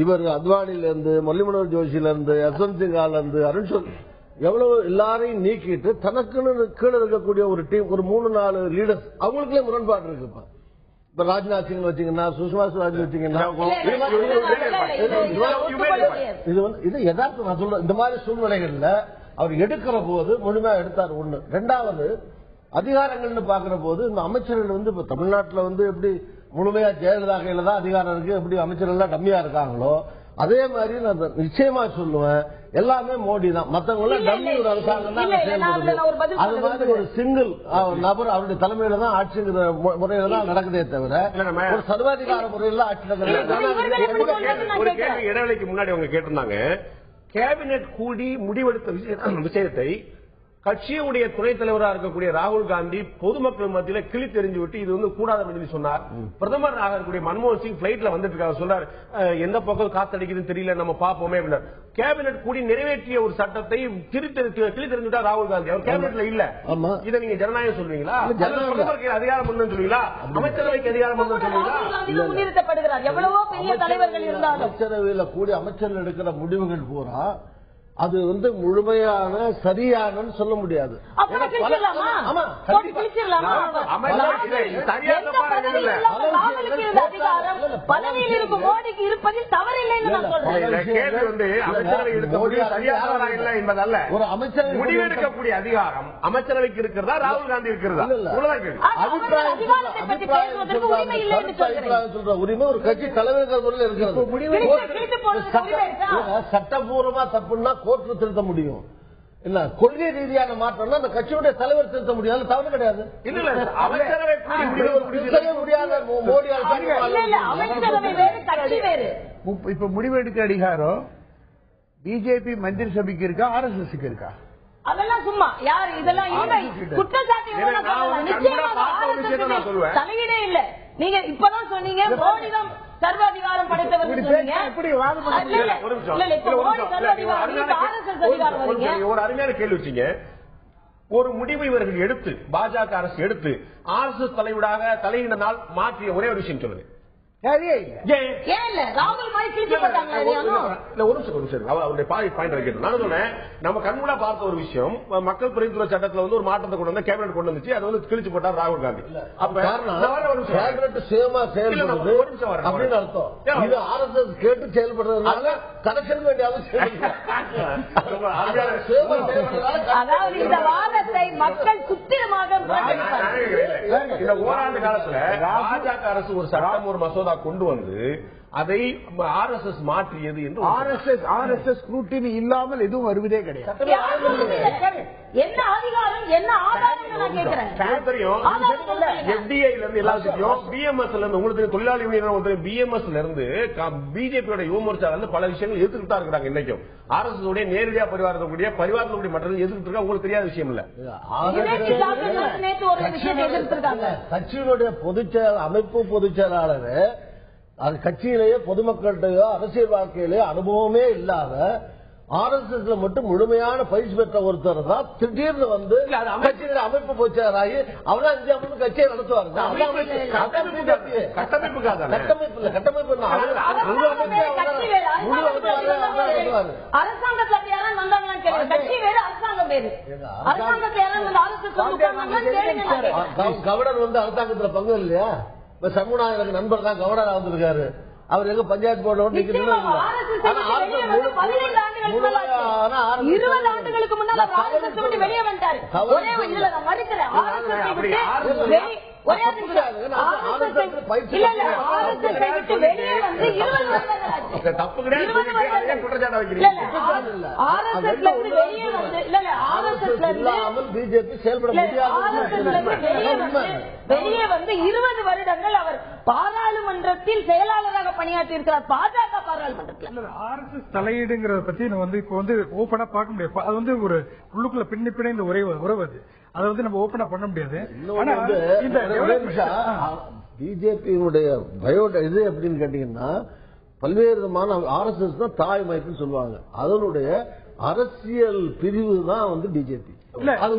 இவர் அத்வானில இருந்து, முரளி மனோகர் ஜோஷில இருந்து, யஸ்வந்த் சிங்கால இருந்து, அருண் எவ்வளவு எல்லாரையும் நீக்கிட்டு தனக்குன்னு கீழே இருக்கக்கூடிய ஒரு டீம், ஒரு 3-4 லீடர்ஸ் அவங்களுக்குள்ளே முரண்பாடு இருக்கு. இப்ப ராஜ்நாத் சிங் வச்சீங்கன்னா, சுஷ்மா ஸ்வராஜ் வச்சீங்கன்னா, இது யதார்த்தம். நான் சொல்றேன், இந்த மாதிரி சூழ்நிலைகள்ல அவர் எடுக்கிற போது முழுமையா எடுத்தார். ஒண்ணு. ரெண்டாவது, அதிகாரங்கள்னு பாக்குற போது இந்த அமைச்சர்கள் வந்து இப்ப தமிழ்நாட்டில் வந்து எப்படி முழுமையா ஜெயலலிதா கையில தான் அதிகாரம் இருக்கு, எப்படி அமைச்சர்கள் டம்மியா இருக்காங்களோ அதே மாதிரி நான் நிச்சயமா சொல்லுவேன், எல்லாமே மோடி தான். மத்தவங்க டம்மி ஒரு அரசாங்கம் தான் செயல்படுது. அது மாதிரி ஒரு சிங்கிள் நபர் அவருடைய தலைமையில தான் ஆட்சிங்கிற முறையில தான் நடக்குதே தவிர ஒரு சர்வாதிகார முறையில ஆட்சி நடக்குது. ஒரு கேள்வி இடைவெளிக்கு முன்னாடி அவங்க கேட்டிருந்தாங்க, கேபினெட் கூடி முடிவெடுத்த விஷயத்தை கட்சியுடைய துணைத் தலைவராக இருக்கக்கூடிய ராகுல் காந்தி பொதுமக்கள் மத்தியில கிளி தெரிஞ்சு விட்டு இது வந்து கூடாது சொன்னார். பிரதமர் இருக்கக்கூடிய மன்மோகன் சிங் பிளைட்ல வந்துட்டு சொன்னார், எந்த பக்கம் காத்தடிக்குதுன்னு தெரியல, நம்ம பாப்போமே அப்படின்னார். கேபினெட் கூடி நிறைவேற்றிய ஒரு சட்டத்தை கிளி தெரிஞ்சுட்டா ராகுல் காந்தி, அவர் கேபினெட்ல இல்ல. இதை நீங்க ஜனநாயகம் சொல்றீங்களா? பிரதமருக்கு அதிகாரம் சொல்லுவீங்களா? அமைச்சரவைக்கு அதிகாரம் சொல்லுவீங்களா? எவ்வளவோ பெரிய தலைவர்கள் இருந்தாலும் அமைச்சரவையில கூடி அமைச்சர்கள் எடுக்கிற முடிவுகள் பூரா அது வந்து முழுமையான சரியான சொல்ல முடியாது. பதவியில் இருக்கும் மோடிக்கு இருப்பதில் தவறில்லை. என்பதல்ல, ஒரு அமைச்சர் முடிவெடுக்கக்கூடிய அதிகாரம் அமைச்சரவைக்கு இருக்கிறதா, ராகுல் காந்தி இருக்கிறதா? சொல்ற உரிமை ஒரு கட்சி தலைவர்கள் இருக்கிறது. சட்டபூர்வமா தப்புன்னா கோர்ட்ல திருத்த முடியும். இல்ல கொள்கை ரீதியான மாற்றம்னா அந்த கட்சியுடைய தலைவர் திருத்த முடியாது, தவறு கிடையாது. இப்ப முடிவெடுக்க அதிகாரம் பிஜேபி மந்திரி சபைக்கு இருக்கா, RSS இருக்கா? அதெல்லாம் சும்மா யார் இதெல்லாம் குற்றச்சாட்டு தலையீடே இல்ல. நீங்க இப்பதான் சொன்னீங்க மோடி தான் சர்வாதிகாரம் படைத்தவர். ஒரு அருமையான கேள்வி வச்சீங்க. ஒரு முடிவு இவர்கள் எடுத்து, பாஜக அரசு எடுத்து RSS தலையிட நாள் மாற்றிய ஒரே ஒரு விஷயம் சொல்லுங்க. நம்ம கண்முன்னா பார்த்த ஒரு விஷயம், மக்கள் பிரதிநிதித்துவ சட்டத்தில் வந்து ஒரு மாற்றத்தை கொண்டு வந்து கேபினெட் கொண்டு வந்துச்சு, அது வந்து கிழிச்சு போட்டார் ராகுல் காந்தி. அப்படின்னு அர்த்தம் இது RSS கேட்டு செயல்படுறதுனால கனெக்ஷன் வேண்டிய அவசியம். அதாவது இந்த வாதத்தை மக்கள் சுத்திரமாக இந்த ஓராண்டு காலத்துல பாஜக அரசு ஒரு சட்டம், ஒரு மசோதா கொண்டு வந்து அதை RSS மாற்றியது என்று RSS ஸ்க்ரூட்டினி இல்லாமல் எதுவும் வருவதே கிடையாது. என்ன அதிகாரம், என்ன ஆதாரம் தெரியும். FDI இருந்து எல்லாத்தையும் BMS இருந்து உங்களுக்கு தொழிலாளி யூனியன் BMS இருந்து பிஜேபியோட யுவ மோர்ச்சால இருந்து பல விஷயங்கள் எதிர்த்துட்டு தான் இருக்கிறாங்க. இன்னைக்கும் RSS உடைய நேரடியா பரிவாரக்கூடிய மற்ற எதிர்த்து இருக்கா, உங்களுக்கு தெரியாத விஷயம் இல்ல. கட்சியினுடைய அமைப்பு பொதுச் செயலாளர் அது கட்சியிலேயே பொதுமக்களிடையோ அரசியல் வாழ்க்கையிலேயோ அனுபவமே இல்லாத RSS மட்டும் முழுமையான பயிற்சி பெற்ற ஒருத்தர் தான் திடீர்னு வந்து அமைப்பு பொதுச்செயலாளராகி அவனா இந்தியா கட்சியை நடத்துவாங்க. கவர்னர் வந்து அரசாங்கத்துல பங்கு இல்லையா? இப்ப சண்முகா எனக்கு நண்பர் தான் கவர்னரா வந்திருக்காரு. அவர் எங்க பஞ்சாயத்து போர்டு 20 ஆண்டுகளுக்கு முன்னால வெளியே வந்துட்டாரு. பிஜேபி செயல்பட வெளியே வந்து 20 வருடங்கள் அவர் பாராளுமன்றத்தில் செயலாளராக பணியாற்றி இருக்கிறார். பாஜக பாராளுமன்றத்தில் RSS தலையீடுங்கிறத பத்தி நம்ம வந்து இப்ப வந்து ஓபனா பார்க்க முடியாது. அது வந்து ஒரு உள்ளுக்குள்ள பிணைந்த உறவு அதை வந்து நம்ம ஓபனா பண்ண முடியாது. பிஜேபியினுடைய பயோட இது எப்படின்னு கேட்டீங்கன்னா பல்வேறு விதமான RSS தான் தாய் அமைப்புன்னு சொல்லுவாங்க. அதனுடைய அரசியல் பிரிவு தான் வந்து பிஜேபி. அது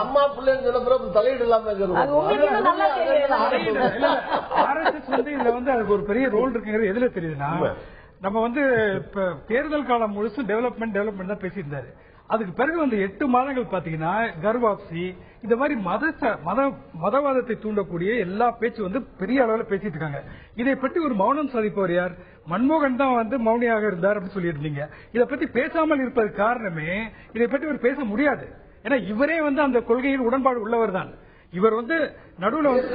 அம்மா பிள்ளைன்னு சொன்ன பிறகு தலையீடு இல்லாம ஆர்எஸ்எஸ் வந்து இதுல வந்து அதுக்கு ஒரு பெரிய ரோல் இருக்குங்கிறது எதுல தெரியுதுன்னா, நம்ம வந்து இப்ப தேர்தல் காலம் முழுசும் டெவலப்மெண்ட் தான் பேசியிருந்தாரு. அதுக்கு பிறகு வந்து 8 மாதங்கள் பாத்தீங்கன்னா கர்வாப்சி இந்த மாதிரி மதவாதத்தை தூண்டக்கூடிய எல்லா பேச்சு வந்து பெரிய அளவில் பேசிட்டு இருக்காங்க. இதை பற்றி ஒரு மௌனம் சாதிப்பவர் யார்? மன்மோகன் தான் வந்து மௌனியாக இருந்தார் அப்படின்னு சொல்லியிருந்தீங்க. இதை பத்தி பேசாமல் இருப்பது காரணமே இதை பற்றி ஒரு பேச முடியாது. ஏன்னா இவரே வந்து அந்த கொள்கையில் உடன்பாடு உள்ளவர் தான். இவர் வந்து நடுவுல வந்து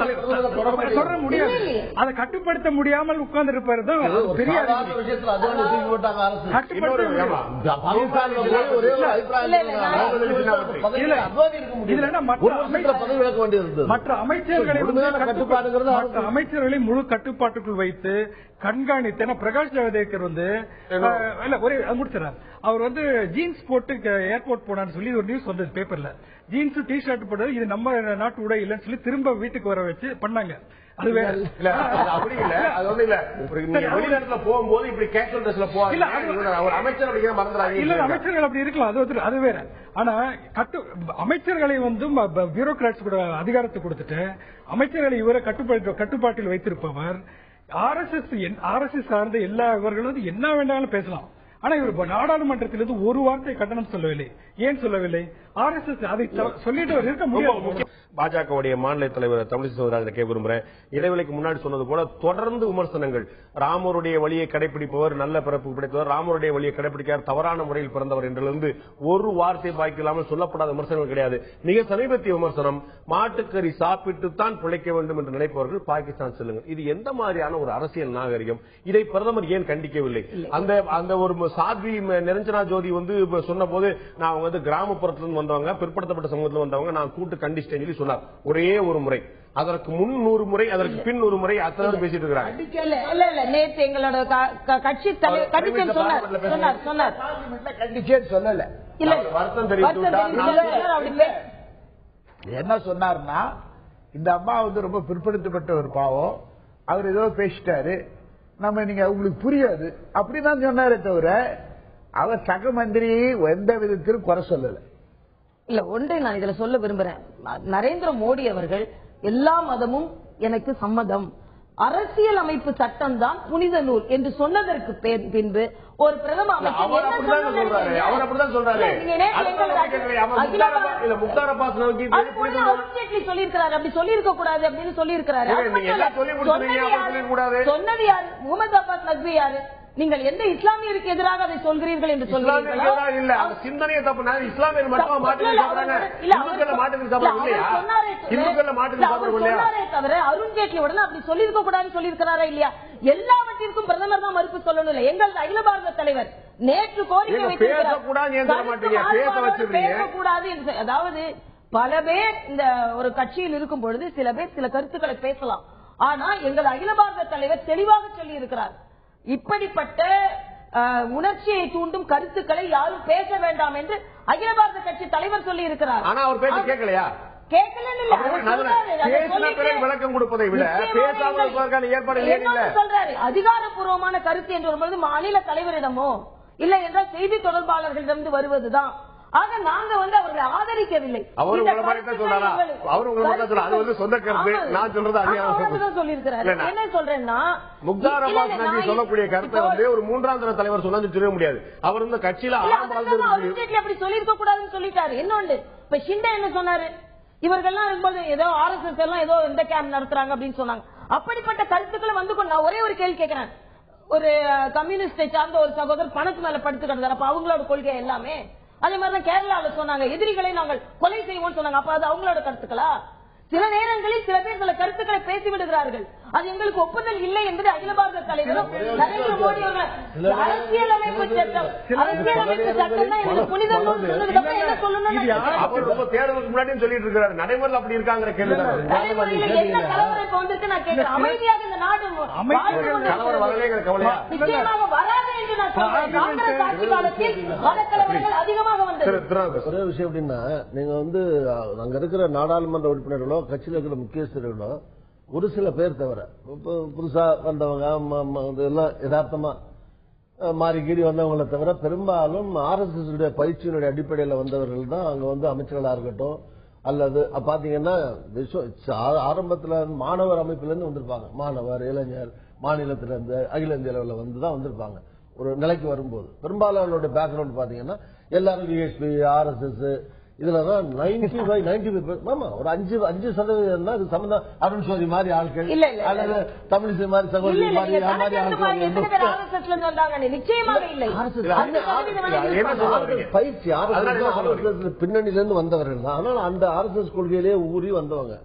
சொல்ல முடியாது, அதை கட்டுப்படுத்த முடியாமல் உட்கார்ந்து இருப்பாரு தான் பெரிய மற்ற அமைச்சர்களை முழு கட்டுப்பாட்டுக்குள் வைத்து கண்காணித்து. பிரகாஷ் ஜவடேகர் வந்து முடிச்சார், அவர் வந்து ஜீன்ஸ் போட்டு ஏர்போர்ட் போனான்னு சொல்லி ஒரு நியூஸ் வந்தது பேப்பர்ல. ஜீன்ஸ் டி ஷர்ட் போட்டது இது நம்ம நாட்டு உடை இல்லன்னு சொல்லி திரும்ப வீட்டுக்கு வர வச்சு பண்ணாங்க. அது வேற இல்ல, அப்படி இல்ல. அது வந்து இல்ல, வெளிநாட்டுல போகும்போது இப்படி கேஷுவல் ட்ரெஸ்ல போவாங்க. அமைச்சர் அப்படிங்கிற மறந்துடாதீங்க. இல்ல, அமைச்சர்கள் அப்படி இருக்கலாம், அது வேற. ஆனா அமைச்சர்களை வந்து பியூரோகிராட்ஸ் கூட அதிகாரத்தை கொடுத்துட்டு அமைச்சர்களை இவரை கட்டுப்பாட்டில் வைத்திருப்பவர் ஆர்எஸ்எஸ் சார்ந்த எல்லா இவர்களும் வந்து என்ன வேண்டாலும் பேசலாம். ஆனா இவர் நாடாளுமன்றத்திலிருந்து ஒரு வார்த்தை கண்டனம் சொல்லவில்லை. ஏன் சொல்லவில்லை? ஆர்எஸ்எஸ் அதை சொல்லிட்டு இருக்க முடியாது. பாஜகவுடைய மாநில தலைவர் தமிழிசை சவுந்தரராஜன் கேட்க விரும்புறேன். இடைவெளிக்கு முன்னாடி சொன்னது போல தொடர்ந்து விமர்சனங்கள். ராமருடைய வழியை கடைபிடிப்பவர், நல்ல பிறப்பு கிடைத்தவர், ராமருடைய வழியை கடைபிடிக்கார், தவறான முறையில் பிறந்தவர் என்றிருந்து ஒரு வார்த்தை பாய்க்கலாமல் சொல்லப்படாத விமர்சனங்கள் கிடையாது. மிக சமீபத்திய விமர்சனம், மாட்டுக்கறி சாப்பிட்டுத்தான் பிழைக்க வேண்டும் என்று நினைப்பவர்கள் பாகிஸ்தான் செல்லுங்கள். இது எந்த மாதிரியான ஒரு அரசியல் நாகரிகம்? இதை பிரதமர் ஏன் கண்டிக்கவில்லை? அந்த ஒரு சாத்வி நிரஞ்சனா ஜோதி வந்து சொன்ன போது, நான் வந்து கிராமப்புறத்திலிருந்து வந்தவங்க, பிற்படுத்தப்பட்ட சமூகத்தில் வந்தவங்க, நான் கூட்டு கண்டிச்சிட்டேன் சொல்லி சொன்னார். ஒரே ஒரு முறை, அதற்கு முன் 100 முறை, அதற்கு பின் 100 முறை அத்தனை பேசிட்டு இருக்காங்க. நேற்று எங்களோட கட்சி தலைவர் சொல்லல, வருத்தம் தெரிவித்து என்ன சொன்னார்னா, இந்த அம்மா வந்து ரொம்ப பிற்படுத்தப்பட்ட ஒரு பாவம், அவர் ஏதோ பேசிட்டாரு, நம்ம நீங்க உங்களுக்கு புரியாது அப்படிதான் சொன்னாரே தவிர அவர் சக மந்திரியை எந்த விதத்திலும் குறை சொல்லல. இல்ல, ஒன்றை நான் இதுல சொல்ல விரும்புறேன். நரேந்திர மோடி அவர்கள் எல்லா மதமும் எனக்கு சம்மதம், அரசியல் அமைப்பு சட்டம் தான் புனித நூல் என்று சொன்னதற்கு பின்பு ஒரு பிரதம அமைச்சர் சொல்லியிருக்கிறார், அப்படி சொல்லியிருக்க கூடாது அப்படின்னு சொல்லியிருக்கிறாரு. சொன்னது யாரு? முகமது அப்பாஸ் நக்வி யாரு? நீங்கள் எந்த இஸ்லாமியருக்கு எதிராக அதை சொல்கிறீர்கள் என்று சொல்கிறீர்களா? தவிர அருண்ஜேட்லியுடன் அப்படி சொல்லியிருக்க கூடாதுன்னு சொல்லியிருக்கிறாரா இல்லையா? எல்லாவற்றிற்கும் பிரதமர் தான் மறுப்பு சொல்லணும். எங்கள் அகில பாரத தலைவர் நேற்று கோரிக்கை வைத்திருக்கிறார், அதாவது பல பேர் இந்த ஒரு கட்சியில் இருக்கும் பொழுது சில பேர் சில கருத்துக்களை பேசலாம். ஆனா எங்கள் அகில பாரத தலைவர் தெளிவாக சொல்லி இருக்கிறார், இப்படிப்பட்ட உணர்ச்சியை தூண்டும் கருத்துக்களை யாரும் பேச வேண்டாம் என்று அகில பாரத கட்சி தலைவர் சொல்லி இருக்கிறார். ஆனா அவர் பேச்சு கேட்கலையா? விளக்கம் கொடுப்பதை விட சொல்றாரு. அதிகாரப்பூர்வமான கருத்து என்று வரும்போது மாநில தலைவரிடமோ இல்லை என்றால் செய்தி தொடர்பாளர்களிடம் வருவதுதான். ஆக நாங்க வந்து அவர்களை ஆதரிக்கவில்லை. என்ன சொல்றேன்னா, முக்தார் அப்பாஸ் நக்வி சொல்லக்கூடிய கருத்தை வந்து ஒரு மூன்றாம் தர தலைவர் சொன்னா சொல்ல முடியாது. அவர் இந்த கட்சியில அப்படி சொல்லிருக்க கூடாதுன்னு சொல்லிட்டாரு. இன்னொன்று, இப்ப ஷிண்டே என்ன சொன்னாரு, இவர்கள்லாம் இருக்கும்போது ஏதோ ஆர்எஸ்எஸ் எல்லாம் ஏதோ இந்த கேம்ப் நடத்துறாங்க அப்படின்னு சொன்னாங்க. அப்படிப்பட்ட கருத்துக்களை வந்து நான் ஒரே ஒரு கேள்வி கேட்கிறேன். ஒரு கம்யூனிஸ்டை சார்ந்த ஒரு சகோதரர் பணத்து மேல படுத்து கிடந்தார், அப்ப அவங்களோட கொள்கை எல்லாமே அதே மாதிரிதான் கேரளால சொன்னாங்க, எதிரிகளை நாங்கள் கொலை செய்வோம் சொன்னாங்க. அப்ப அது அவங்களோட கருத்துக்களா? சில நேரங்களில் சில பேர் சில கருத்துக்களை பேசிவிடுகிறார்கள். அது எங்களுக்கு ஒப்புதல் இல்லை என்று அகில பாரத தலைவரும் நரேந்திர மோடி அவர்கள் அரசியலமைப்பு சட்டம் தான் எங்களுக்கு புனித நூல் சொன்னதுக்கு அப்புறம் என்ன சொல்லணும்? தேர்தலுக்கு முன்னாடி சொல்லிட்டு இருக்கிறார், நடைமுறையில் அப்படி இருக்காங்க. என்ன கலவரம் இப்ப வந்திருக்கு நான் கேட்கிறேன். அமைதியாக இந்த நாடு நிச்சயமாக வராது என்று என்று நான் சொல்றேன். காங்கிரஸ் ஆட்சி காலத்தில் மதக்கலவரங்கள் அதிகமாக வந்தது. ஒரே விஷயம் எப்படின்னா, நீங்க வந்து அங்க இருக்கிற நாடாளுமன்ற உறுப்பினர்களோ கட்சியில் இருக்கிற முக்கியஸ்தர்களோ ஒரு சில பேர் தவிர புதுசா வந்தவங்க எல்லாம் யதார்த்தமா மாறி கீறி வந்தவங்களை தவிர பெரும்பாலும் RSS பயிற்சியினுடைய அடிப்படையில் வந்தவர்கள் தான் அங்க வந்து அமைச்சர்களா இருக்கட்டும் அல்லது பாத்தீங்கன்னா ஆரம்பத்துல மாணவர் அமைப்பிலிருந்து வந்திருப்பாங்க. மாணவர், இளைஞர், மாநிலத்திலிருந்து அகில இந்திய அளவில் வந்துதான் வந்திருப்பாங்க. ஒரு நிலைக்கு வரும்போது பெரும்பாலான பேக்ரவுண்ட் பாத்தீங்கன்னா எல்லாரும் VSP, RSS இதுலதான் 95 ஆமா ஒரு 5% அது சம்பந்தம் அருண் சோரி மாதிரி ஆட்கள் அல்லது தமிழிசை மாதிரி சகோதரி மாதிரி பயிற்சி பின்னணியில இருந்து வந்தவர்கள் தான். ஆனால் அந்த RSS கொள்கையிலேயே ஊறி வந்தவங்க.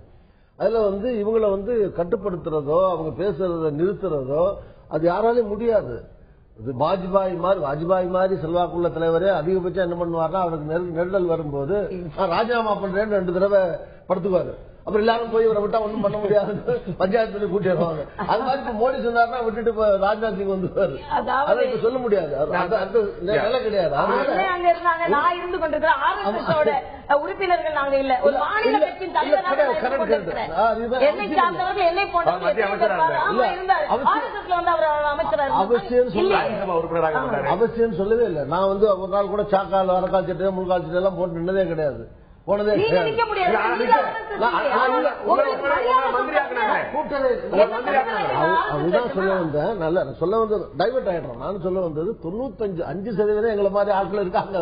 அதுல வந்து இவங்களை வந்து கட்டுப்படுத்துறதோ அவங்க பேசுறத நிறுத்துறதோ அது யாராலையும் முடியாது. வாஜ்பாய் மாதிரி செல்வாக்குள்ள தலைவரே அதிகபட்சம் என்ன பண்ணுவார்னா அவருக்கு நெருடல் வரும்போது ராஜினாமா பண்றேன்னு 2 தடவை படுத்துக்குவாரு. அப்புறம் எல்லாரும் போய் இவரை விட்டா ஒண்ணும் பண்ண முடியாது, பஞ்சாயத்துல கூட்டிடுவாங்க. அது மாதிரி இப்ப மோடி சொன்னார்னா விட்டுட்டு ராஜ்நாத் சிங் வந்துருவாரு. அதை இப்ப சொல்ல முடியாது, அந்த நிலை கிடையாது. நான் இருந்து கொண்டிருக்கிறேன் RSS உறுப்பினர்கள் நாங்க இல்ல, ஒரு மாநில கட்சியின் தலைவராக என்னை சார்ந்தவர்கள் என்னை போன்றவர்கள் அவசியம் சொல்லவே இல்லை. நான் வந்து ஒரு நாள் கூட சாக்கால் அரக்கால் சட்டை முழுக்கால் சட்டை எல்லாம் போட்டு நின்னதே கிடையாது. போனதே அதுதான் சொல்ல வந்தேன். நல்ல சொல்ல வந்தது டைவர்ட் ஆயிடுறோம். நான் சொல்ல வந்தது 95% எங்களை மாதிரி ஆட்கள் இருக்காங்க.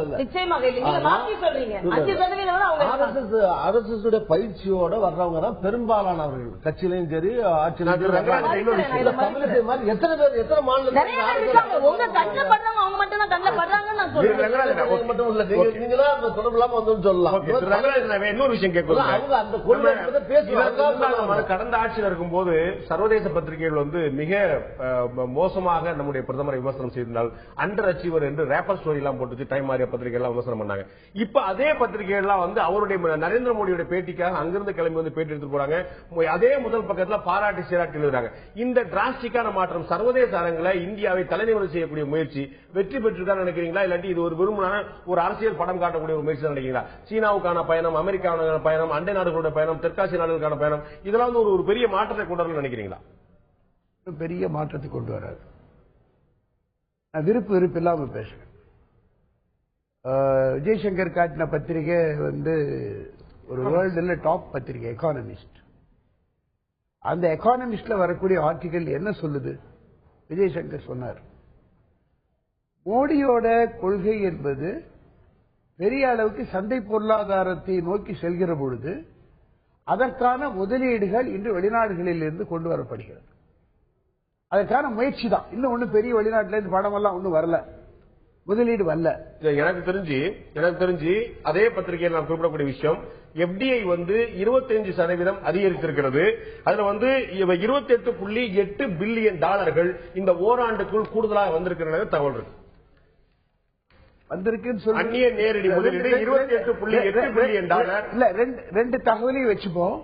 RSS பயிற்சியோட வர்றவங்க தான் பெரும்பாலானவர்கள். கட்சியிலையும் சரி ஆட்சியிலும் மாதிரி எத்தனை பேர் எத்தனை மாநிலங்கள் மட்டும் இல்ல, நீங்களா தொடர்பு இல்லாம வந்து சொல்லலாம். இன்னொரு விஷயம் கடந்த ஆட்சியில் இருக்கும் போது சர்வதேச பத்திரிகைகள் வந்து மிக மோசமாக நம்முடைய பிரதமரை விமர்சனம் செய்திருந்தால் அண்டர் அச்சீவர் என்று ரேப்பர் ஸ்டோரி எல்லாம் போட்டு டைம் மாறிய பத்திரிகை எல்லாம் விமர்சனம் பண்ணாங்க. இப்ப அதே பத்திரிகை எல்லாம் வந்து அவருடைய நரேந்திர மோடியுடைய பேட்டிக்காக அங்கிருந்து கிளம்பி வந்து பேட்டி எடுத்து போறாங்க. அதே முதல் பக்கத்துல பாராட்டி சீராட்டி எழுதுறாங்க. இந்த டிராஸ்டிக்கான மாற்றம் சர்வதேச அரங்கில இந்தியாவை தலைநிவரை செய்யக்கூடிய முயற்சி வெற்றி பெற்றுதான் நினைக்கிறீங்களா, இல்லாட்டி இது ஒரு விரும்பின ஒரு அரசியல் படம் காட்டக்கூடிய ஒரு முயற்சி தான் நினைக்கிறீங்களா? சீனாவுக்கான பயணம், அமெரிக்காவுக்கான பயணம், அண்டை நாடுகளுடைய பயணம், தெற்காசிய நாடுகளுக்கான பயணம், இதெல்லாம் வந்து ஒரு பெரிய மாற்றத்தை கொண்டு வரணும்னு நினைக்கிறீங்களா? பெரிய மாற்றத்தை கொண்டு வராது. நான் விருப்பு இல்லாம பேசுறேன். விஜயசங்கர் காட்டின பத்திரிகை வந்து ஒரு வேர்ல்டுல டாப் பத்திரிகை, எக்கானமிஸ்ட். அந்த எக்கானமிஸ்ட்ல வரக்கூடிய ஆர்டிகல் என்ன சொல்லுது? விஜயசங்கர் சொன்னார், மோடியோட கொள்கை என்பது பெரிய அளவுக்கு சந்தை பொருளாதாரத்தை நோக்கி செல்கிற பொழுது அதற்கான முதலீடுகள் இன்று வெளிநாடுகளில் இருந்து கொண்டு வரப்படுகிறது. அதற்கான முயற்சி தான். இன்னும் ஒன்னும் பெரிய வெளிநாட்டில இருந்து பணம் எல்லாம் ஒன்னும் வரல, முதலீடு வரல. எனக்கு தெரிஞ்சு அதே பத்திரிகையில் நான் குறிப்பிடக்கூடிய விஷயம், FDI வந்து 25% அதிகரித்திருக்கிறது. அதுல வந்து 28.8 பில்லியன் டாலர்கள் இந்த ஓராண்டுக்குள் கூடுதலாக வந்திருக்கிறது தகவல் இருக்கு. அந்நிய நேரடி முதலீடு 28.8 பில்லியன் டாலர். இல்ல, ரெண்டு தகவலையும் வச்சுப்போம்.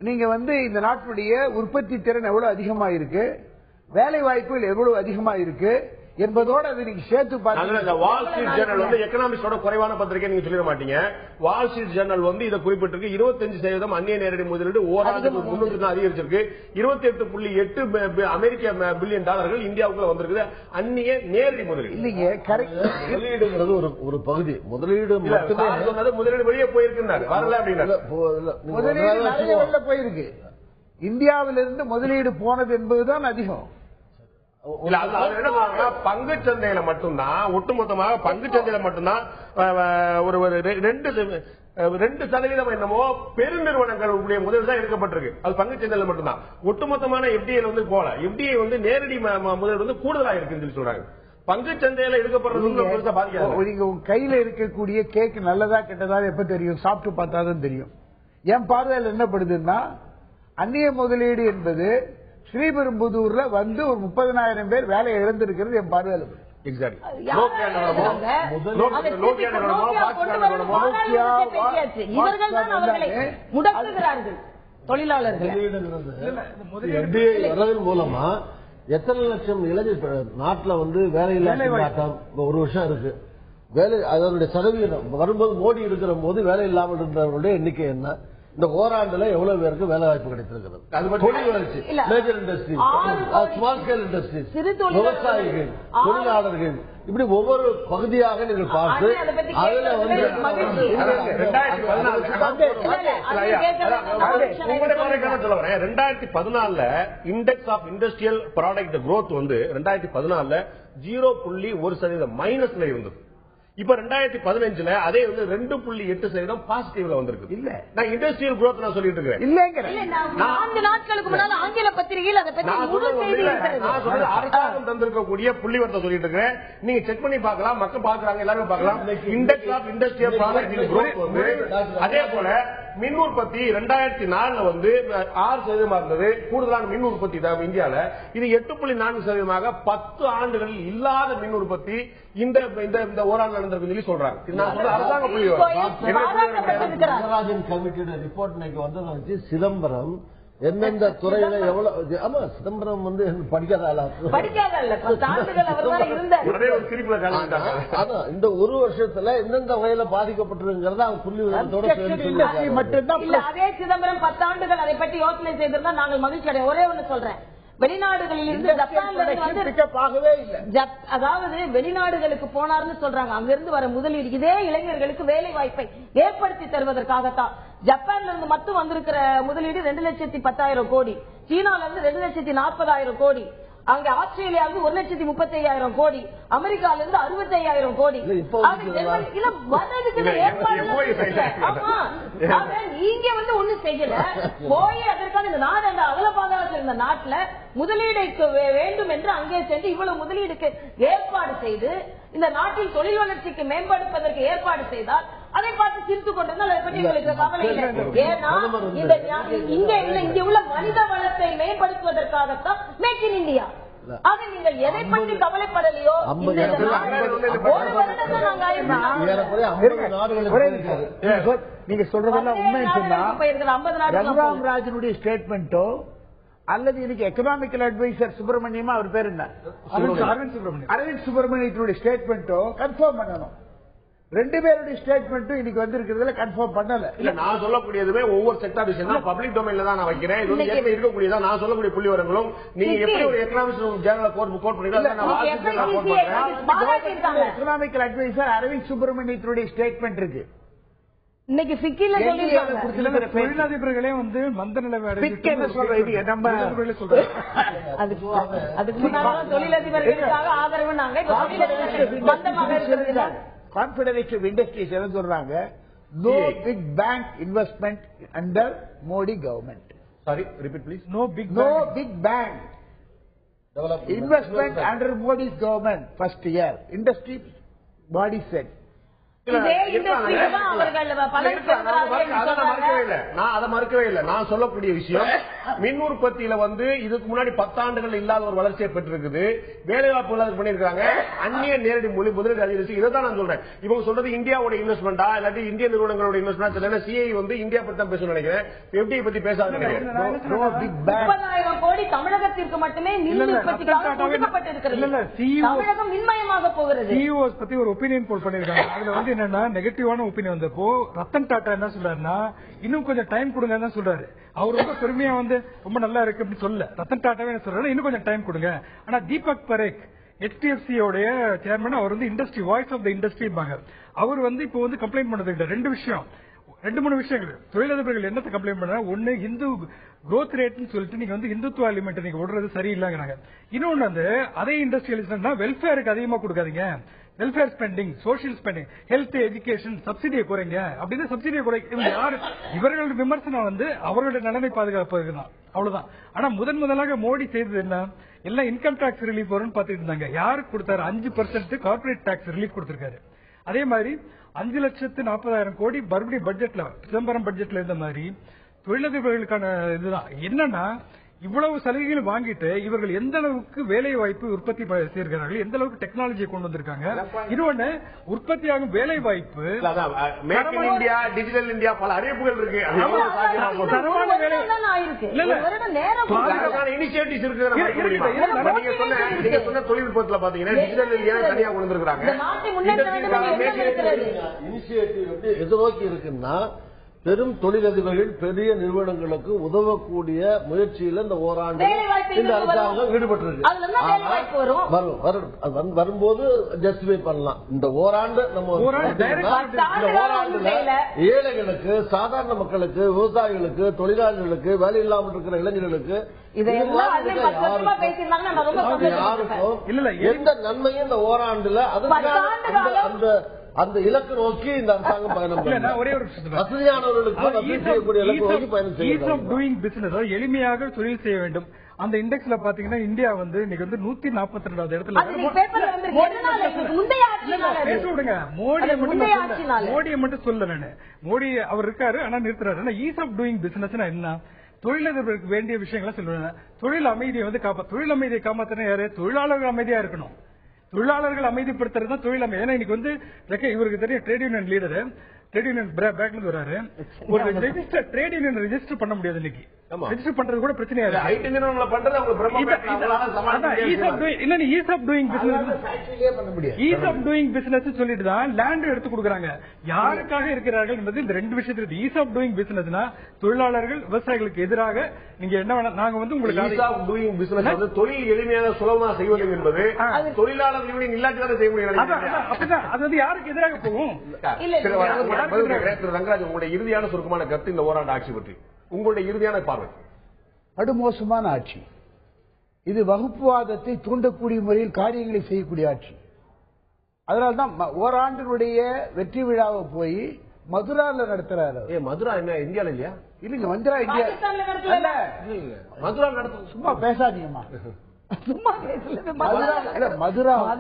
நீங்க வந்து இந்த நாட்டுடைய உற்பத்தி திறன் எவ்வளவு அதிகமா இருக்கு, வேலை வாய்ப்புகள் எவ்வளவு அதிகமா இருக்கு என்பதோட அது நீங்க சேர்த்து பாத்தீங்கன்னா வால் ஸ்ட்ரீட் ஜர்னல் வந்து எக்கனாமிக்ஸோட குறைவான பத்திரிகை நீங்க சொல்லிட மாட்டீங்க. வால் ஸ்ட்ரீட் ஜர்னல் வந்து இதை குறிப்பிட்டிருக்கு. 25% அந்நிய நேரடி முதலீடு ஓராண்டுக்கு முன்னுக்கு தான் அதிகரிச்சிருக்கு. 28.8 அமெரிக்க பில்லியன் டாலர்கள் இந்தியாவுக்குள்ள வந்திருக்கு அந்நிய நேரடி முதலீடு. இல்லைங்க, முதலீடுங்கிறது ஒரு பகுதி. முதலீடு முதலீடு வெளியே போயிருக்கு, வரல அப்படின்னா முதலீடு போயிருக்கு. இந்தியாவிலிருந்து முதலீடு போனது என்பதுதான் அதிகம். பங்கு சந்தையில மட்டும்தான், ஒட்டுமொத்தமாக பங்கு சந்தையில மட்டும்தான் ஒரு 2% என்னமோ பெருநிறுவனங்களுடைய முதலீடு தான் எடுக்கப்பட்டிருக்கு. அது பங்கு சந்தையில மட்டும்தான். ஒட்டுமொத்தமான FDI வந்து போல. FDI வந்து நேரடி முதலீடு வந்து கூடுதலா இருக்குன்னு சொல்றாங்க. பங்கு சந்தையில எடுக்கப்படுறது நீங்க உங்க கையில இருக்கக்கூடிய கேக் நல்லதா கெட்டதா எப்ப தெரியும்? சாப்பிட்டு பார்த்தாதான் தெரியும். என் பார்வையில் என்ன படுதுன்னா, அந்நிய முதலீடு என்பது ஸ்ரீபெரும்புதூர்ல வந்து ஒரு 30,000 பேர் வேலை இழந்திருக்கிறது என் பார்வையில். தொழிலாளர்கள் மூலமா எத்தனை லட்சம் இளைஞர் நாட்டுல வந்து வேலையில்லாத ஒரு வருஷம் இருக்கு. வேலை அதனுடைய சதவீதம் வரும்போது மோடி இருக்கிற போது வேலை இல்லாமல் இருந்தவர்களுடைய எண்ணிக்கை என்ன, இந்த ஓராண்டுல எவ்வளவு பேருக்கு வேலை வாய்ப்பு கிடைத்திருக்கிறது, தொழில் வளர்ச்சி, major industries, small scale industries, விவசாயிகள், தொழிலாளர்கள், இப்படி ஒவ்வொரு பகுதியாக நீங்கள் பார்த்து அதுல வந்து சொல்லுறேன். 2014 index of industrial product growth வந்து 2014 0.1% மைனஸ்ல இருந்தது. இப்ப 2015 அதே வந்து 2.8% பாசிட்டிவ்ல வந்திருக்கு. இல்ல நான் இண்டஸ்ட்ரியல் growth நான் சொல்லிட்டு இருக்கேன். இல்லங்க 4 நாட்களுக்கு முன்னால ஆங்கில பத்திரிகையில் அதை பத்தி முழு செய்தி இருக்கிறது. நான் சொல்றது அரசாங்கம் தந்திருக்கக்கூடிய புள்ளிவரத்தை சொல்லிட்டு இருக்கேன். நீங்க செக் பண்ணி பார்க்கலாம், மக்கள் பாக்குறாங்க, எல்லாரும் பார்க்கலாம். Index of industrial product growth வந்து அதே போல மின் உற்பத்தி 2004 வந்து 6% இருந்தது. கூடுதலான மின் உற்பத்தி இந்தியால இது 8.4% 10 ஆண்டுகளில் இல்லாத மின் உற்பத்தி இந்த ஓராண்டு நடந்திருக்கு சொல்லி சொல்றாங்க. அரசாங்க கமிட்டியோட ரிப்போர்ட் இன்னைக்கு வந்து சிதம்பரம் எந்தெந்த துறையில எவ்வளவு, ஆமா சிதம்பரம் வந்து படிக்காத ஆளா, இந்த ஒரு வருஷத்துல எந்தெந்த வகையில பாதிக்கப்பட்டிருக்கிறத அவங்க புள்ளி மட்டும்தான். அதே சிதம்பரம் 10 ஆண்டுகள் அதை பற்றி யோசனை செய்திருந்தா நாங்கள் மகிழ்ச்சி அடைய. ஒரே ஒண்ணு சொல்றேன், வெளிநாடுகளில் இருந்து அதாவது வெளிநாடுகளுக்கு போனார்னு சொல்றாங்க. அங்கிருந்து வர முதலீடு இதே இளைஞர்களுக்கு வேலை வாய்ப்பை ஏற்படுத்தி தருவதற்காகத்தான். ஜப்பான்ல இருந்து மட்டும் வந்திருக்கிற முதலீடு 2,10,000 கோடி, சீனால இருந்து 2,40,000 கோடி, அங்க ஆஸ்திரேலியாவுக்கு 1,35,000 கோடி, அமெரிக்கால இருந்து 65,000 கோடி. நீங்க வந்து ஒண்ணு செய்யல, போய் அதற்கான இந்த நாடு அந்த அகலபாதாரத்தில் இருந்த நாட்டுல முதலீடுக்கு வேண்டும் என்று அங்கே சென்று இவ்வளவு முதலீடுக்கு ஏற்பாடு செய்து இந்த நாட்டில் தொழில் வளர்ச்சிக்கு மேம்படுத்துவதற்கு ஏற்பாடு செய்தால் அதை பார்த்து சிரித்து கொண்டிருந்தால் அதை பற்றி உங்களுக்கு கவலை இல்லை. ஏன்னா இங்க உள்ள மனித வளத்தை மேம்படுத்துவதற்காகத்தான் மேக் இன் இந்தியா. ஆக நீங்கள் எதை பற்றி கவலைப்படலையோ நீங்க சொல்றதெல்லாம் உண்மைன்னு சொன்னா ரகுராம் ராஜனுடைய ஸ்டேட்மெண்டோ அல்லது இன்னைக்கு எக்கனாமிக்கல் அட்வைசர் சுப்பிரமணியமா அவர் பேர் என்ன, அரவிந்த் சுப்பிரமணியத்தினுடைய ஸ்டேட்மெண்டோ கன்ஃபார்ம் பண்ணணும். 2 பேருடைய ஸ்டேட்மெண்ட்டும் இன்னைக்கு வந்திருக்கிறதுல கன்ஃபார்ம் பண்ணல. இல்ல நான் சொல்லக்கூடியதுமே ஒவ்வொரு செக்டார் விஷயம் தான், பப்ளிக் டொமைன்ல தான் நான் வைக்கிறேன். இது வந்து ஏற்கனவே இருக்கக்கூடியதா நான் சொல்லக்கூடிய புள்ளிவரங்களும் நீங்க எப்படி ஒரு எக்கனாமிக்ஸ் ஜேர்னல் கோட் பண்ணீங்களோ எக்கனாமிக்கல் அட்வைசர் அரவிந்த் சுப்பிரமணியத்தினுடைய ஸ்டேட்மெண்ட் இருக்கு. இன்னைக்கு தொழிலதிபர்களே வந்து மந்த நிலைமை அதுக்கு முன்னாடி தொழிலதிபர்களுக்காக ஆதரவு நாங்க கான்ஃபெடரேஷன் ஆஃப் இண்டஸ்ட்ரீஸ் என்ன சொல்றாங்க, no big bank investment under Modi government. Sorry repeat please. No big bank investment under Modi government first year industry body said. நான் சொல்லக்கூடிய விஷயம் மின் உற்பத்தியில வந்து இதுக்கு முன்னாடி 10 ஆண்டுகள் இல்லாத ஒரு வளர்ச்சியை பெற்றிருக்குது. வேலைவாய்ப்பு பண்ணிருக்காங்க, அந்நிய நேரடி முதலீடு அதிகரிச்சு. இதை தான் நான் சொல்றேன். இவங்க சொல்றது இந்தியாவோட இன்வெஸ்ட்மெண்டா இல்லாட்டி இந்திய நிறுவனங்களோட இன்வெஸ்ட்மெண்ட், சிஐ வந்து இந்தியா பத்தி தான் பேச நினைக்கிறேன், எஃப்டிஐ பத்தி பேசாத நினைக்கிறேன். 30,000 கோடி தமிழகத்திற்கு மட்டுமே மின் உற்பத்திக்காக கொடுக்கப்பட்டிருக்கிறது. தமிழகம் மின்மயமாக போகிறது. சிஇஓஸ் பத்தி ஒரு ஒப்பீனியன் போல் பண்ணிருக்காங்க. அதுல வந்து என்னன்னா நெகட்டிவான ஒப்பீனியன் வந்தப்போ ரத்தன் டாடா என்ன சொல்றாருன்னா இன்னும் கொஞ்சம் டைம் கொடுங்க சொல்றாரு. அவர் ரொம்ப பெருமையா வந்து ரொம்ப நல்லா இருக்கு அப்படின்னு சொல்ல, ரத்தன் டாடாவே என்ன சொல்றாரு, இன்னும் கொஞ்சம் டைம் கொடுங்க. ஆனா தீபக் பரேக் HDFC உடைய சேர்மன், அவர் வந்து industry voice of the industry, அவர் வந்து இப்போ வந்து கம்ப்ளைண்ட் பண்ணது 2-3 விஷயங்கள். தொழிலதிபர்கள் என்னத்தை கம்ப்ளைண்ட் பண்ணா, ஒன்னு இந்து growth rate சொல்லிட்டு நீங்க வந்து இந்துத்துவ எலிமெண்ட் நீங்க விடுறது சரியில்லைங்கிறாங்க. இன்னொன்னு வந்து அதே இண்டஸ்ட்ரியலிஸ்ட்னா வெல்ஃபேருக்கு அதிகமா கொடுக்காதீங்க, welfare spending, social spending, health, education, சப்சிடியை குறைங்க அப்படின்னு. சப்சிடியை குறைக்க யாரு இவர்களுடைய விமர்சனம் வந்து அவர்களுடைய நலனை பாதுகாப்பது தான், அவ்வளவுதான். ஆனா முதலாக மோடி செய்தது என்ன, எல்லாம் இன்கம் டாக்ஸ் ரிலீஃப் வரும்னு பாத்துட்டு இருந்தாங்க. யாருக்கு கொடுத்தாரு, 5% கார்பரேட் டாக்ஸ் ரிலீஃப் கொடுத்திருக்காரு. அதே மாதிரி 5,40,000 கோடி மறுபடியும் பட்ஜெட்ல, சிதம்பரம் பட்ஜெட்ல இருந்த மாதிரி தொழிலதிபர்களுக்கான இதுதான். என்னன்னா இவ்வளவு சலுகைகள் வாங்கிட்டு இவர்கள் எந்த அளவுக்கு வேலை வாய்ப்பு உற்பத்தி செய்கிறார்கள், எந்த அளவுக்கு டெக்னாலஜியை கொண்டு வந்திருக்காங்க. இன்னொன்னு உற்பத்தியாகும் வேலை வாய்ப்பு, make in India, digital India, பல அறிவிப்புகள் இருக்கு. தரமான வேலை இனிஷியேட்டிவ்ஸ் இருக்கு. நீங்க சொன்ன தொழில்நுட்பத்தில் பாத்தீங்கன்னா டிஜிட்டல் இந்தியா தனியா கொண்டு வந்திருக்காங்க. இனிஷியேட்டிவ் எது நோக்கி இருக்குன்னா பெரும் தொழிலதிபர்கள் பெரிய நிறுவனங்களுக்கு உதவக்கூடிய முயற்சியில் இந்த ஓராண்டு இந்த அரசாங்கம் ஈடுபட்டிருக்கு. வரும்போது ஜஸ்டிஃபை பண்ணலாம். இந்த ஓராண்டு நம்ம இந்த ஓராண்டுல ஏழைகளுக்கு, சாதாரண மக்களுக்கு, விவசாயிகளுக்கு, தொழிலாளர்களுக்கு, வேலை இல்லாமல் இருக்கிற இளைஞர்களுக்கு யாருக்கும் எந்த நன்மையும் இந்த ஓராண்டுல அது அந்த இலக்கு நோக்கி இந்த அரசாங்கம் பயணம் வசதியானவர்களுக்கு எளிமையாக தொழில் செய்ய வேண்டும். அந்த இண்டெக்ஸ்ல பாத்தீங்கன்னா இந்தியா வந்து இன்னைக்கு வந்து 142வது இடத்துல. மோடியை மட்டும் சொல்ல நானு, மோடி அவர் இருக்காரு ஆனா நிறுத்துறாரு. ஈஸ் ஆஃப் டூயிங் பிசினஸ் என்ன? தொழிலதிபருக்கு வேண்டிய விஷயங்களை சொல்லுவாங்க. தொழில் அமைதியை வந்து தொழில் அமைதியை காப்பாத்தினா யாரு? தொழிலாளர்கள் அமைதியா இருக்கணும். தொழிலாளர்கள் அமைதிப்படுத்துறது தான் தொழில் அமைதி. ஏன்னா இன்னைக்கு வந்து இவருக்கு தெரியும் trade union leader, trade union பேக்ல இருந்து வராரு. ஒரு ரெஜிஸ்டர் ட்ரேட் யூனியன் ரெஜிஸ்டர் பண்ண முடியாது இன்னைக்கு. ரெஜிஸ்டர் பண்றது கூட பிரச்சனையா இருக்கு. ஈஸ் ஆஃப் டூயிங் பிசினஸ் சொல்லிட்டு தான் லேண்ட் எடுத்து கொடுக்குறாங்க. யாருக்காக இருக்கிறார்கள் என்பது இந்த ரெண்டு விஷயத்துக்கு. ஈஸ் ஆஃப் டூயிங் பிசினஸ்னா தொழிலாளர்கள் விவசாயிகளுக்கு எதிராக நீங்க என்ன வேணா நாங்க வந்து உங்களுக்கு தொழில் எளிமையாக சுலபமாக செய்வது என்பது தொழிலாளர் யூனியன் இல்லாட்டி செய்ய முடியாது. அது வந்து யாருக்கு எதிராக போகும்? ரங்கராஜ், உங்களுடைய இறுதியான சுருக்கமான கருத்து இந்த ஓராண்டு ஆட்சி பற்றி உங்களுடைய இறுதியான பார்வை? படுமோசமான ஆட்சி இது. வகுப்புவாதத்தை தூண்டக்கூடிய முறையில் காரியங்களை செய்யக்கூடிய ஆட்சி. அதனால்தான் ஓராண்டினுடைய வெற்றி விழாவை போய் மதுரால நடத்துறாரு. மதுரா என்ன இந்தியால இல்லையா? இல்லைங்க, மதுரா இந்தியா. மதுரா நடத்து சும்மா பேசாதீங்கம்மா.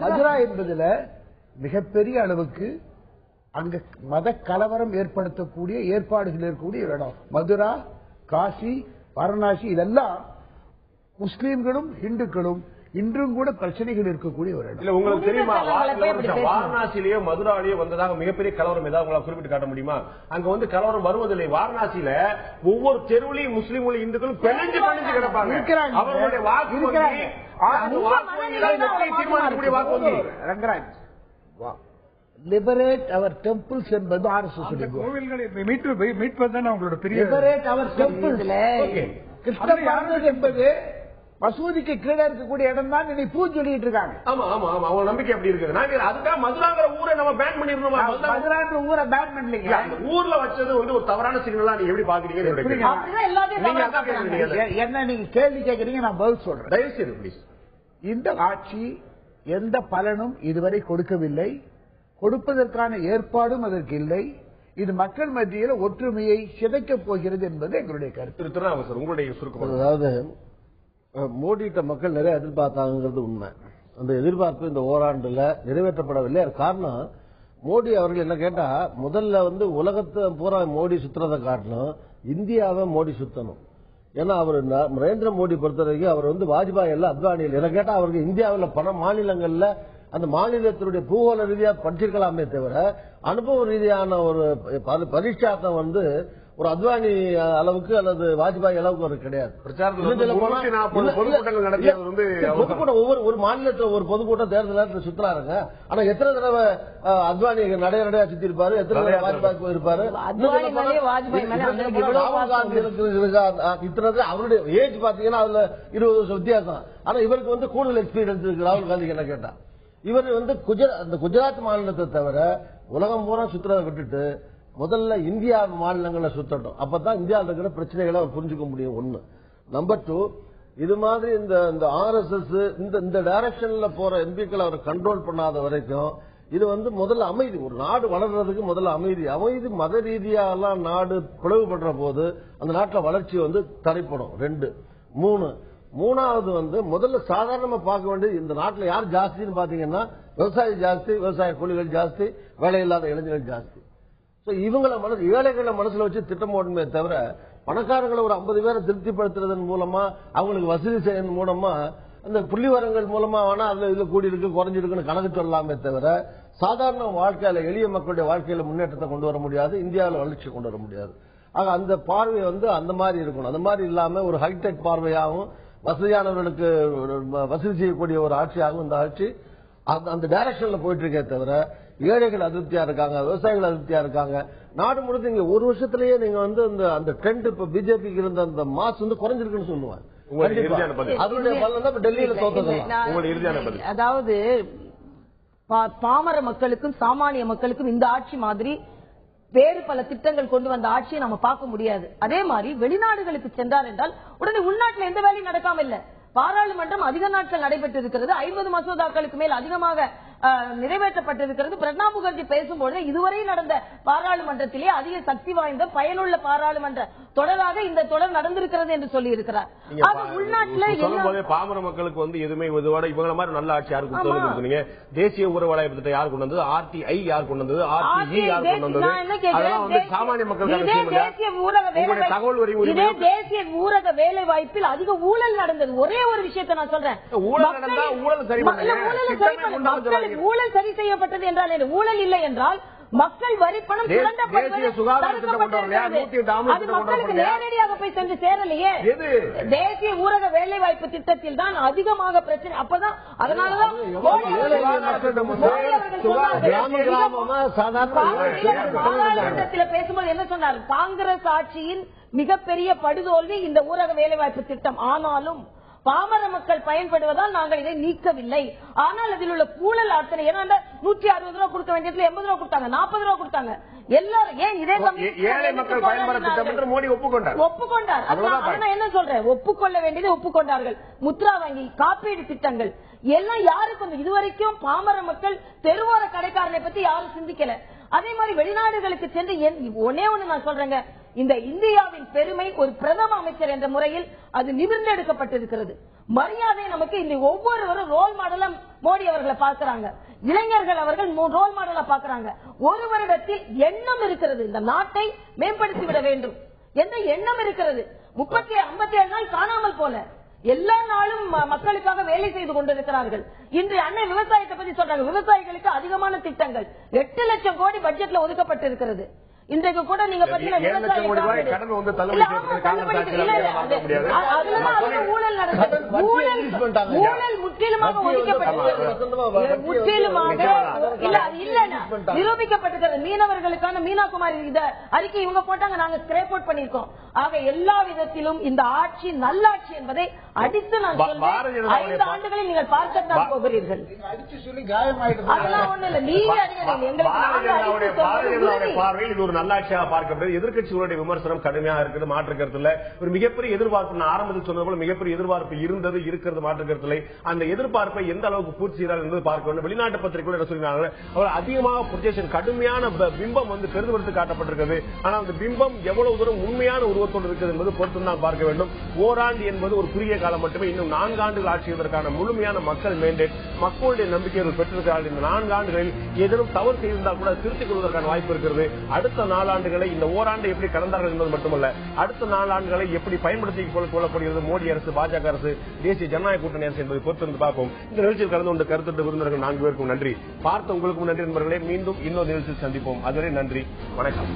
மதுரா என்பதுல மிகப்பெரிய அளவுக்கு அங்க மத கலவரம் ஏற்படுத்தக்கூடிய ஏற்பாடுகள் இருக்கக்கூடிய இடம். மதுரா, காசி, வாரணாசி இதெல்லாம் முஸ்லீம்களும் இந்துக்களும் இன்றும் கூட பிரச்சனைகள் இருக்கக்கூடிய ஒரு இடம். இல்ல உங்களுக்கு தெரியுமா, வாரணாசிலேயோ மதுராலேயோ வந்ததாக மிகப்பெரிய கலவரம் ஏதாவது உங்களால் குறிப்பிட்டு காட்ட முடியுமா? அங்க வந்து கலவரம் வருவதில்லை. வாரணாசியில ஒவ்வொரு தெருவிலையும் முஸ்லீம்களும் இந்துக்களும் பிணைஞ்சு கிடப்பாங்க. அவர்களுடைய வாக்கு ரங்கராஜ் லிபரேட் அவர் டெம்பிள்ஸ் என்பது RSS கோவில்களை மீட்பதுதான் அவங்களோட பெரிய லிபரேட் அவர் டெம்பிள்ஸ். கிருஷ்ண என்பது மசூதிக்கு கீழே இருக்கக்கூடிய இடம் தான் இன்னைக்கு பூ சொல்லிட்டு இருக்காங்க. ஆமா ஆமா ஆமா, அவங்க நம்பிக்கை அப்படி இருக்குது. நாங்க அதுக்காக மதுராங்கிற ஊரை நம்ம பேன் பண்ணிருந்தோம். மதுராங்கிற ஊரை பேன் பண்ணலீங்க. அந்த ஊர்ல வச்சது வந்து ஒரு தவறான சிக்னலா நீங்க எப்படி பாக்குறீங்க? என்ன நீங்க கேள்வி கேட்கறீங்க, நான் பதில் சொல்றேன். தயவுசெய்து ப்ளீஸ். இந்த ஆட்சி எந்த பலனும் இதுவரை கொடுக்கவில்லை, கொடுப்பதற்கான ஏற்பாடும் அதற்கு இல்லை. இது மக்கள் மத்தியில் ஒற்றுமையை சிதைக்கப் போகிறது என்பது எங்களுடைய கருத்து. உங்களுடைய சுருக்கம். அதாவது மோடிட்ட மக்கள் நிறைய எதிர்பார்த்தாங்கிறது உண்மை. அந்த எதிர்பார்ப்பு இந்த ஓராண்டுல நிறைவேற்றப்படவில்லை. காரணம், மோடி அவர்கள் என்ன கேட்டா, முதல்ல வந்து உலகத்தை பூரா மோடி சுத்துறதை காட்டணும், இந்தியாவை மோடி சுத்தணும். ஏன்னா அவர் நரேந்திர மோடி பொறுத்த வரைக்கும் அவர் வந்து வாஜ்பாய் எல்லாம் அத்வானியில் என்ன கேட்டா, அவருக்கு இந்தியாவில் பல மாநிலங்கள்ல அந்த மாநிலத்தினுடைய பூகோள ரீதியா படிச்சிருக்கலாமே தவிர அனுபவ ரீதியான ஒரு பரிஷ்டாத்தம் வந்து ஒரு அத்வானி அளவுக்கு அல்லது வாஜ்பாய் அளவுக்கு ஒரு கிடையாது. ஒரு மாநிலத்தில் ஒரு பொதுக்கூட்டம் தேர்தல் நேரத்தில் சுத்துறாருங்க. ஆனா எத்தனை தடவை அத்வானி நடையா சுத்தி இருப்பாரு, எத்தனை தடவை வாஜ்பாய் போயிருப்பாரு. ராகுல் காந்தி இத்தனை அவருடைய ஏஜ் பாத்தீங்கன்னா அதுல 20 வருஷம் வித்தியாசம். ஆனா இவருக்கு வந்து கூடுதல் எக்ஸ்பீரியன்ஸ் இருக்கு ராகுல் காந்திக்கு என்ன கேட்டா. இவர் வந்து குஜராத் மாநிலத்தை தவிர உலகம் பூரா சுத்துறதை விட்டுட்டு முதல்ல இந்தியா மாநிலங்களை சுத்தட்டும். அப்பதான் இந்தியாவில் இருக்கிற பிரச்சனைகளை அவர் புரிஞ்சுக்க முடியும். ஒண்ணு. நம்பர் 2, இது மாதிரி இந்த RSS இந்த டைரக்ஷன்ல போற எம்பிக்களை அவர் கண்ட்ரோல் பண்ணாத வரைக்கும் இது வந்து முதல்ல அமைதி, ஒரு நாடு வளர்றதுக்கு முதல்ல அமைதி மத ரீதியாலாம் நாடு பிளவுபடுற போது அந்த நாட்டில் வளர்ச்சி வந்து தடைப்படும். 2. 3. மூணாவது வந்து முதல்ல சாதாரணமா பார்க்க வேண்டியது, இந்த நாட்டில் யார் ஜாஸ்தின்னு பாத்தீங்கன்னா விவசாயி ஜாஸ்தி, விவசாய கூலிகள் ஜாஸ்தி, வேலை இல்லாத இளைஞர்கள் ஜாஸ்தி. இவங்களை ஏழைகளை மனசுல வச்சு திட்டம் போடணுமே தவிர பணக்காரங்களை ஒரு 50 பேரை திருப்திப்படுத்துறதன் மூலமா, அவங்களுக்கு வசதி செய்யறதன் மூலமா, அந்த புள்ளிவரங்கள் மூலமா வேணா அதுல இதுல கூடி இருக்கு குறைஞ்சிருக்குன்னு கணக்கு சொல்லலாமே தவிர சாதாரண வாழ்க்கையில எளிய மக்களுடைய வாழ்க்கையில முன்னேற்றத்தை கொண்டு வர முடியாது, இந்தியாவில் வளர்ச்சி கொண்டு வர முடியாது. ஆக அந்த பார்வை அந்த மாதிரி இருக்கணும். அந்த மாதிரி இல்லாம ஒரு ஹைடெக் பார்வையாகவும் வசதியானவர்களுக்கு வசதி செய்யக்கூடிய ஒரு ஆட்சியாகவும் இந்த ஆட்சி அந்த டைரக்ஷன்ல போயிட்டு இருக்கே தவிர ஏழைகள் அதிருப்தியா இருக்காங்க, விவசாயிகள் அதிருப்தியா இருக்காங்க. நாடு முழுக்க நீங்க ஒரு வருஷத்திலேயே நீங்க அந்த ட்ரெண்ட் இப்ப பிஜேபிக்கு இருந்த அந்த மாஸ் குறைஞ்சிருக்குன்னு சொல்லுவாங்க. அதனுடைய பலன் தான் டெல்லியில தோத்தது. அதாவது பாமர மக்களுக்கும் சாமானிய மக்களுக்கும் இந்த ஆட்சி மாதிரி வேறு பல திட்டங்கள் கொண்டு வந்த ஆட்சியை நம்ம பார்க்க முடியாது. அதே மாதிரி வெளிநாடுகளுக்கு சென்றார் என்றால் உடனே உள்நாட்டில் எந்த வேலையும் நடக்காம இல்ல. பாராளுமன்றம் அதிக நாட்கள் நடைபெற்று இருக்கிறது. 50 மசோதாக்களுக்கு மேல் அதிகமாக நிறைவேற்றப்பட்டிருக்கிறது. பிரணாப் முகர்ஜி பேசும்போது இதுவரை நடந்த பாராளுமன்றத்திலே அதிக சக்தி வாய்ந்த பயனுள்ள பாராளுமன்ற தொடராக இந்த தொடர் நடந்திருக்கிறது என்று சொல்லி இருக்கிறார். உள்நாட்டில் பாமர மக்களுக்கு எதுவுமே இவங்கள மாதிரி நல்ல ஆட்சி யாருக்கு சொல்லுங்க. தேசிய ஊரக திட்டம் யார் கொண்டு வந்தது? RTI யார் கொண்டு வந்தது? RTG யார் கொண்டு வந்தது? சாமானிய மக்கள் தகவல் வரி இதே தேசிய ஊரக வேலை வாய்ப்பில் அதிக ஊழல் நடந்தது. ஒரே ஒரு விஷயத்தை நான் சொல்றேன், ஊழல் சரி செய்யப்பட்டது என்றால் ஊழல் இல்லை என்றால் மக்கள் வரி பணம் அது மக்களுக்கு நேரடியாக போய் சென்று சேரலையே. தேசிய ஊரக வேலை வாய்ப்பு திட்டத்தில் தான் அதிகமாக பிரச்சனை. அப்பதான் அதனாலதான் பாராளுமன்றத்தில் பேசும்போது என்ன சொன்னார்? காங்கிரஸ் ஆட்சியின் மிகப்பெரிய படுதோல்வி இந்த ஊரக வேலை வாய்ப்பு திட்டம். ஆனாலும் பாமர மக்கள் பயன்படுவதால் நாங்கள் இதை நீக்கவில்லை. ஆனால் அதில் உள்ள ஊழல் அத்தனை 160 ரூபாய் கொடுக்க வேண்டியதுல 80 ரூபாய் கொடுத்தாங்க, 40 ரூபாய் கொடுத்தாங்க. எல்லாரும் ஏன் இதே ஏழை மக்கள் பயன்படுத்த திட்டம் என்று மோடி ஒப்புக்கொண்டார். என்ன சொல்றேன், ஒப்புக்கொள்ள வேண்டியது ஒப்புக்கொண்டார்கள். முத்ரா வங்கி, காப்பீடு திட்டங்கள் எல்லாம் யாருக்கு இதுவரைக்கும் பாமர மக்கள் தெருவோர கடைக்காரனை பத்தி யாரும் சிந்திக்கல. அதே மாதிரி வெளிநாடுகளுக்கு சென்று ஒன்னே ஒண்ணு நான் சொல்றேங்க, இந்த இந்தியாவின் பெருமை ஒரு பிரதம அமைச்சர் என்ற முறையில் அது நிமிர்ந்தெடுக்கப்பட்டிருக்கிறது. மரியாதை நமக்கு இந்த ஒவ்வொருவரும் ரோல் மாடலா மோடி அவர்களை பார்க்கிறாங்க. இளைஞர்கள் அவர்கள் ரோல் மாடலா பார்க்கிறாங்க. ஒரு வருடத்தில் எண்ணம் இருக்கிறது, இந்த நாட்டை மேம்படுத்தி விட வேண்டும் என்ற எண்ணம் இருக்கிறது. 57 நாள் காணாமல் போல எல்லா நாளும் மக்களுக்காக வேலை செய்து கொண்டிருக்கிறார்கள். இன்று அண்ணன் விவசாயத்தை பத்தி சொல்றாங்க. விவசாயிகளுக்கு அதிகமான திட்டங்கள் 8 லட்சம் கோடி பட்ஜெட்ல ஒதுக்கப்பட்டிருக்கிறது. இன்றைக்கு கூட நீங்க ஊழல் முற்றிலுமாக நிரூபிக்கப்பட்டிருக்கிறது. மீனவர்களுக்கான மீனாகுமாரி அறிக்கை இவங்க போட்டாங்க, நாங்க ஸ்கிரேப் அவுட் பண்ணிருக்கோம். ஆக எல்லா விதத்திலும் இந்த ஆட்சி நல்லாட்சி என்பதை அடித்து நான் சொல்றேன். 5 ஆண்டுகளில் நீங்கள் பார்க்கத்தான் போகிறீர்கள். அதெல்லாம் ஒண்ணு இல்ல, நீங்க எங்களுக்கு நல்லாட்சியாக பார்க்கப்படுது. எதிர்கட்சிகளுடைய விமர்சனம் கடுமையாக இருக்கிறது, மாற்று கருத்துல ஒரு மிகப்பெரிய எதிர்பார்ப்பு. நான் ஆரம்பத்தில் சொன்னது போல மிகப்பெரிய எதிர்பார்ப்பு இருந்தது, இருக்கிறது, மாற்று கருத்துல அந்த எதிர்பார்ப்பை எந்த அளவுக்கு பூர்த்தி செய்கிறார் என்பது பார்க்க வேண்டும். வெளிநாட்டு பத்திரிகைகள் சொல்லினாங்க, அவர் அதிகமாக புரொஜெக்ஷன் கடுமையான பிம்பம் பெரிதுபடுத்தி காட்டப்பட்டிருக்கிறது. ஆனால் அந்த பிம்பம் எவ்வளவு தூரம் உண்மையான உருவத்தோடு இருக்கிறது என்பது பொறுத்து தான் பார்க்க வேண்டும். ஓராண்டு என்பது ஒரு குறுகிய காலம் மட்டுமே. இன்னும் 4 ஆண்டுகள் ஆட்சி செய்வதற்கான முழுமையான மக்கள் மேண்டேட், மக்களுடைய நம்பிக்கைகள் பெற்றிருக்கிறார்கள். இந்த 4 ஆண்டுகளில் ஏதேனும் தவறு செய்திருந்தால் கூட திருத்திக் கொள்வதற்கான வாய்ப்பு இருக்கிறது. அடுத்த 4 ஆண்டுகளை இந்த ஓராண்டு எப்படி கடந்தார்கள் என்பது மட்டுமல்ல, அடுத்த 4 ஆண்டுகளை எப்படி பயன்படுத்திக் கொள்ளப்படுகிறது மோடி அரசு, பாஜக அரசு, தேசிய ஜனநாயக கூட்டணி அரசு என்பதை பொறுத்திருந்து பார்ப்போம். இந்த நிகழ்ச்சியில் கலந்து கொண்டு கருத்து விருந்தினர்கள் 4 பேருக்கும் நன்றி. பார்த்த உங்களுக்கும் நன்றி நண்பர்களே. மீண்டும் இன்னொரு நிகழ்ச்சியில் சந்திப்போம். அதுவரை நன்றி, வணக்கம்.